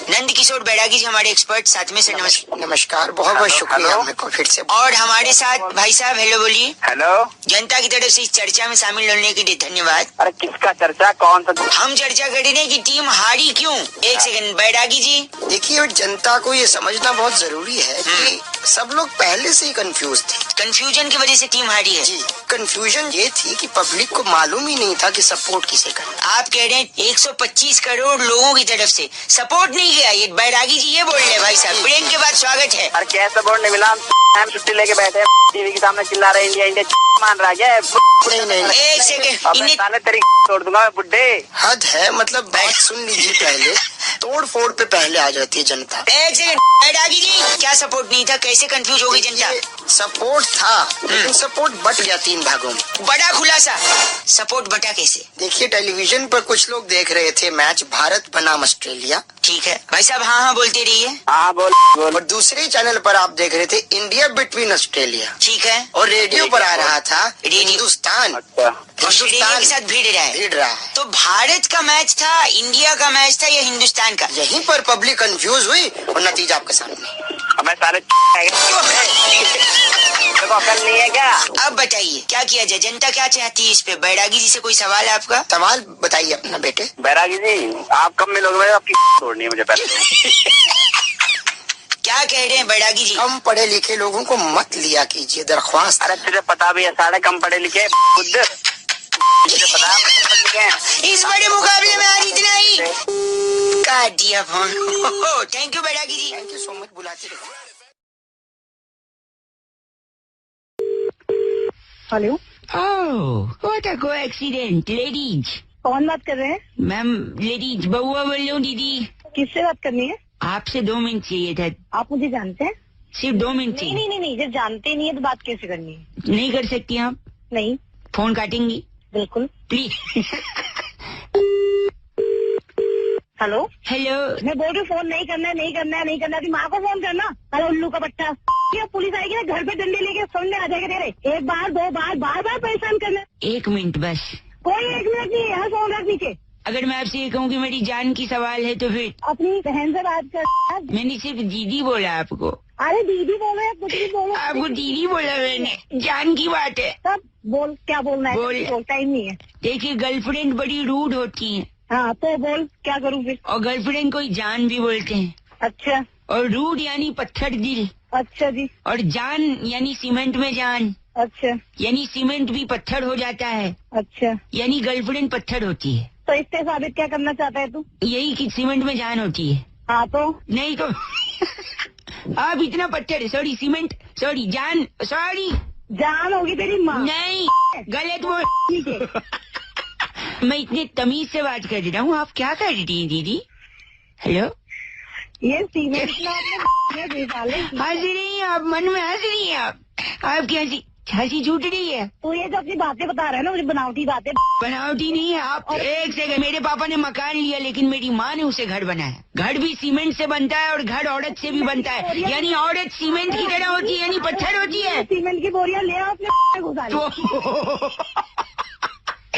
नंद किशोर बैरागी जी हमारे एक्सपर्ट साथ में। सर नमस्कार, बहुत बहुत शुक्रिया मेरे को फिर से। और हमारे साथ भाई साहब, हेलो बोलिए। हेलो, जनता की तरफ से इस चर्चा में शामिल होने के लिए धन्यवाद। अरे किसका चर्चा, कौन सा? हम चर्चा करेंगे कि टीम हारी क्यों। एक सेकंड बैरागी जी। देखिए, जनता को ये समझना बहुत जरूरी है कि सब लोग पहले से ही कंफ्यूज थे। कंफ्यूजन की वजह से टीम हारी है? जी, कंफ्यूजन ये थी कि पब्लिक को मालूम ही नहीं था कि सपोर्ट किसे करना। आप कह रहे हैं 125 करोड़ लोगों की तरफ से सपोर्ट नहीं गया, ये बैरागी जी ये बोल रहे हैं। भाई साहब, ब्रेक के बाद स्वागत है। अरे क्या सपोर्ट नहीं मिला? हम छुट्टी लेके बैठे टीवी के सामने चिल्ला रहे इंडिया इंडिया मान रहा है। नहीं, एक सेकंड, तेरी तोड़ दूंगा मैं बुड्ढे। हद है, मतलब बात सुन लीजिए पहले। तोड़ फोड़ पे पहले आ जाती है जनता। एक सेकंड बैरागी जी, क्या सपोर्ट नहीं था, कैसे कंफ्यूज हो गई जनता? सपोर्ट था, लेकिन सपोर्ट बट गया 3 भागों में। बड़ा खुलासा, सपोर्ट बटा कैसे? देखिए, टेलीविजन पर कुछ लोग देख रहे थे मैच भारत बनाम ऑस्ट्रेलिया। ठीक है भाई साहब, हाँ हाँ बोलते रहिए। हाँ बोल। और दूसरे चैनल पर आप देख रहे थे इंडिया बिटवीन ऑस्ट्रेलिया। ठीक है। और रेडियो पर आ रहा था हिंदुस्तान। ऑस्ट्रेलिया के साथ भिड़ रहा है। तो भारत का मैच था, इंडिया का मैच था या हिंदुस्तान का? यहीं पर पब्लिक कंफ्यूज हुई और नतीजा आपके सामने। हमें सारे अकल नहीं है क्या? अब बताइए क्या किया जाए, जनता क्या चाहती है इस पे? बैरागी जी से कोई सवाल है आपका? सवाल बताइए अपना बेटे। बैरागी जी, आप कब मिलोगे? मैं आपकी तोड़नी है मुझे पहले। क्या कह रहे हैं बैरागी जी? कम पढ़े लिखे लोगों को मत लिया कीजिए, दरख्वास्त। अरे तुझे पता भी है सारे कम पढ़े लिखे बुद्ध, मुझे पता है। इस बड़े मुकाबले में आज इतना ही काट दिया phone. Thank you Bairagi ji. Thank you so much, बुलाते रहिए। Hello. What a coincident. Ladies, कौन बात कर रहे हैं? मैम लेडीज, बउआ बोल रही हूँ दीदी। किससे बात करनी है? आपसे 2 मिनट चाहिए था। आप मुझे जानते हैं? सिर्फ 2 मिनट चाहिए। नहीं, जब जानते नहीं है तो बात कैसे करनी है? नहीं कर सकती आप? नहीं। फोन काटेंगी? बिल्कुल। प्लीज। हेलो। हेलो, मैं बोल रही हूँ फोन नहीं करना है। माँ को फोन करना। अरे उल्लू का बच्चा, पुलिस आएगी ना घर पे डंडे लेके, सुनने आ जाएगा तेरे। 1 बार 2 बार बार परेशान करना। 1 मिनट बस। कोई 1 मिनट नहीं है, फोन रख नीचे। अगर मैं आपसे ये कहूँ कि मेरी जान की सवाल है तो फिर? अपनी बहन से बात कर। मैंने सिर्फ दीदी बोला आपको। अरे दीदी बोलो या कुछ भी बोलो। आपको दीदी बोला मैंने, जान की बात है। तब बोल, क्या बोलना है? बोल टाइम नहीं है। देखिए, गर्लफ्रेंड बड़ी रूड होती है। हाँ तो बोल, क्या करूँ फिर? और गर्लफ्रेंड को जान भी बोलते हैं। अच्छा। और रूड यानी पत्थर दिल। अच्छा जी। और जान यानी सीमेंट में जान। अच्छा। यानी सीमेंट भी पत्थर हो जाता है। अच्छा। यानी गर्लफ्रेंड पत्थर होती है। तो इससे साबित क्या करना चाहता है तू? यही कि सीमेंट में जान होती है। हाँ तो नहीं तो आप इतना पत्थर, सॉरी सीमेंट, सॉरी जान, सॉरी जान होगी तेरी माँ। नहीं, गलत वो। मैं इतने तमीज से बात कर रहा हूँ, आप क्या कर रही हैं दीदी? हेलो। ये सीमेंट हंस रही हैं आप, मन में हंस रही हैं आप। आपकी हंसी छूट रही है। तो ये जो अपनी बातें बता रहे हैं ना, मुझे बनावटी बातें। बनावटी नहीं है आप। एक सेकंड, मेरे पापा ने मकान लिया लेकिन मेरी माँ ने उसे घर बनाया। घर भी सीमेंट से बनता है और घर औरत से भी बनता है। यानी औरत सीमेंट की तरह होती है, यानी पत्थर होती है। सीमेंट की बोरियां ले आओ अपने घुसा लो।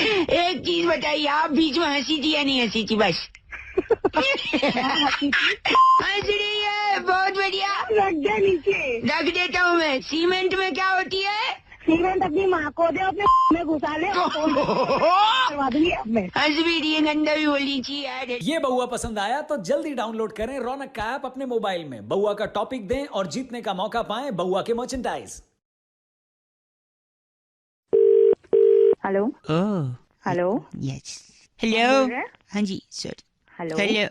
एक चीज बताइए, आप बीच में हंसी थी या नहीं हंसी थी? बस हंस रही है, बहुत बढ़िया। रख दे नीचे। रख देता हूँ मैं। सीमेंट में क्या होती है? सीमेंट अपनी माँ को दे, अपने में घुसा ले। करवा दूंगी अब मैं। हंस भी रही है, गंदा भी बोली थी यार। ये बउआ पसंद आया तो जल्दी डाउनलोड करें रौनक का ऐप अपने मोबाइल में। बउआ का टॉपिक दें और जीतने का मौका पाएं बउआ के merchandise. Hello. Hello. Yes. Hello. हाँ जी सर। हेलो। हेलो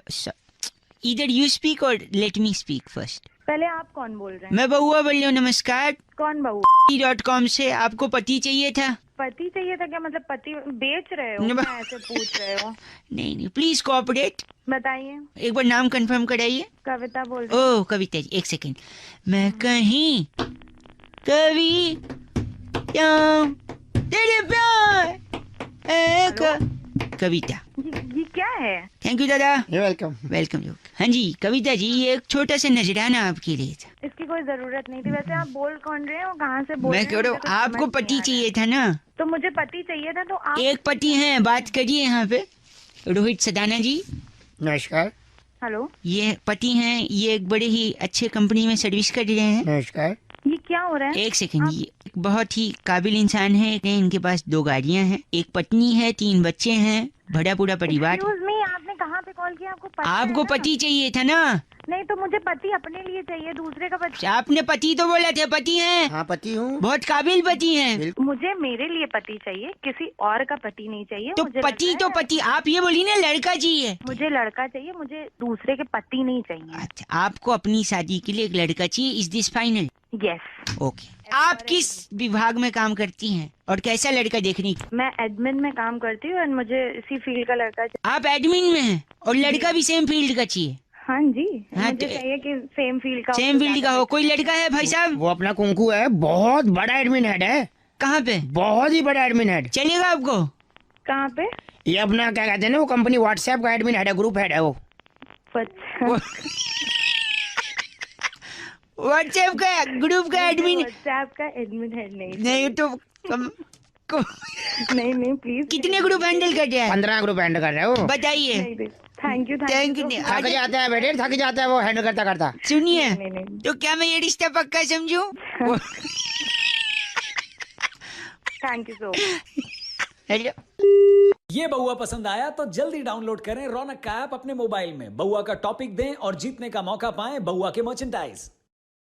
इधर यू स्पीक और लेट मी स्पीक फर्स्ट। पहले आप कौन बोल रहे हैं? मैं बउआ बोल रही हूँ, नमस्कार। कौन बहू? .com से आपको पति चाहिए था? पति चाहिए था क्या? मतलब पति बेच रहे हो क्या? ऐसे पूछ रहे हो? नहीं, प्लीज कोऑपरेट। बताइए। एक बार नाम कंफर्म कराइए। कविता बोल रही हूँ। ओह कविता जी, एक सेकेंड। मैं कहीं कवि तेरे प्यार कविता। ये क्या है? थैंक यू दादा। Welcome welcome. हाँ जी कविता जी, ये एक छोटा सा नजराना आपके लिए था। इसकी कोई जरूरत नहीं थी। वैसे आप बोल कौन रहे हो? कहाँ से बोल मैं रहे कह हो? रहा हूँ मुझे कुछ आपको समझ नहीं पति आ रहा चाहिए है। था ना? तो मुझे पति चाहिए था, तो आप एक पति हैं, बात करिए यहाँ पे। रोहित सदाना जी नमस्कार। हेलो, ये पति हैं, ये एक बड़े ही अच्छे कंपनी में सर्विस कर रहे हैं। नमस्कार। ये क्या हो रहा है? एक सेकंड, ये एक बहुत ही काबिल इंसान है। इनके पास 2 गाड़ियां हैं, एक पत्नी है, 3 बच्चे हैं, बड़ा पूरा परिवार। Excuse me, आपने कहाँ पे कॉल किया? आपको पति आपको है ना? पति चाहिए था ना? नहीं, तो मुझे पति अपने लिए चाहिए, दूसरे का पति। आपने पति तो बोला था, पति हैं। हाँ पति हूँ। बहुत काबिल पति हैं। मुझे मेरे लिए पति चाहिए, किसी और का पति नहीं चाहिए। तो मुझे पति लगता तो है- पति, आप ये बोली ना लड़का चाहिए। मुझे लड़का चाहिए, मुझे दूसरे के पति नहीं चाहिए। अच्छा, आपको अपनी शादी के लिए एक लड़का चाहिए। Is this final? Yes. Okay. आप किस विभाग में काम करती हैं और कैसा लड़का देखने? मैं एडमिन में काम करती हूँ और मुझे इसी फील्ड का लड़का चाहिए। आप एडमिन में हैं और लड़का भी सेम फील्ड का चाहिए? हाँ जी। हाँ, मुझे तो- चाहिए कि सेम फील्ड का। सेम फील्ड का हो। कोई लड़का है भाई साहब? वो अपना कुंकू है, बहुत बड़ा एडमिन हेड है। कहाँ पे? बहुत ही बड़ा एडमिन हेड। चलेगा आपको? कहाँ पे? ये अपना क्या कहते हैं ना, वो कंपनी व्हाट्सएप का एडमिन हेड है, ग्रुप हेड है वो। व्हाट्सएप का ग्रुप का एडमिन? व्हाट्सएप का एडमिन हेड नहीं तो नहीं प्लीज। कितने ग्रुप हैंडल कर रहे हैं? 15 ग्रुप हैंडल कर रहे हो। बताइए। Thank you. Thank you. थक जाता है बेटे, थक जाता है वो हैंडल करता करता। सुनिए, तो क्या मैं ये रिश्ता पक्का समझूं? Thank you so much. Hello. ये बउआ पसंद आया तो जल्दी डाउनलोड करें रौनक का ऐप अपने मोबाइल में। बउआ का टॉपिक दें और जीतने का मौका पाएं बउआ के मर्चेंटाइज।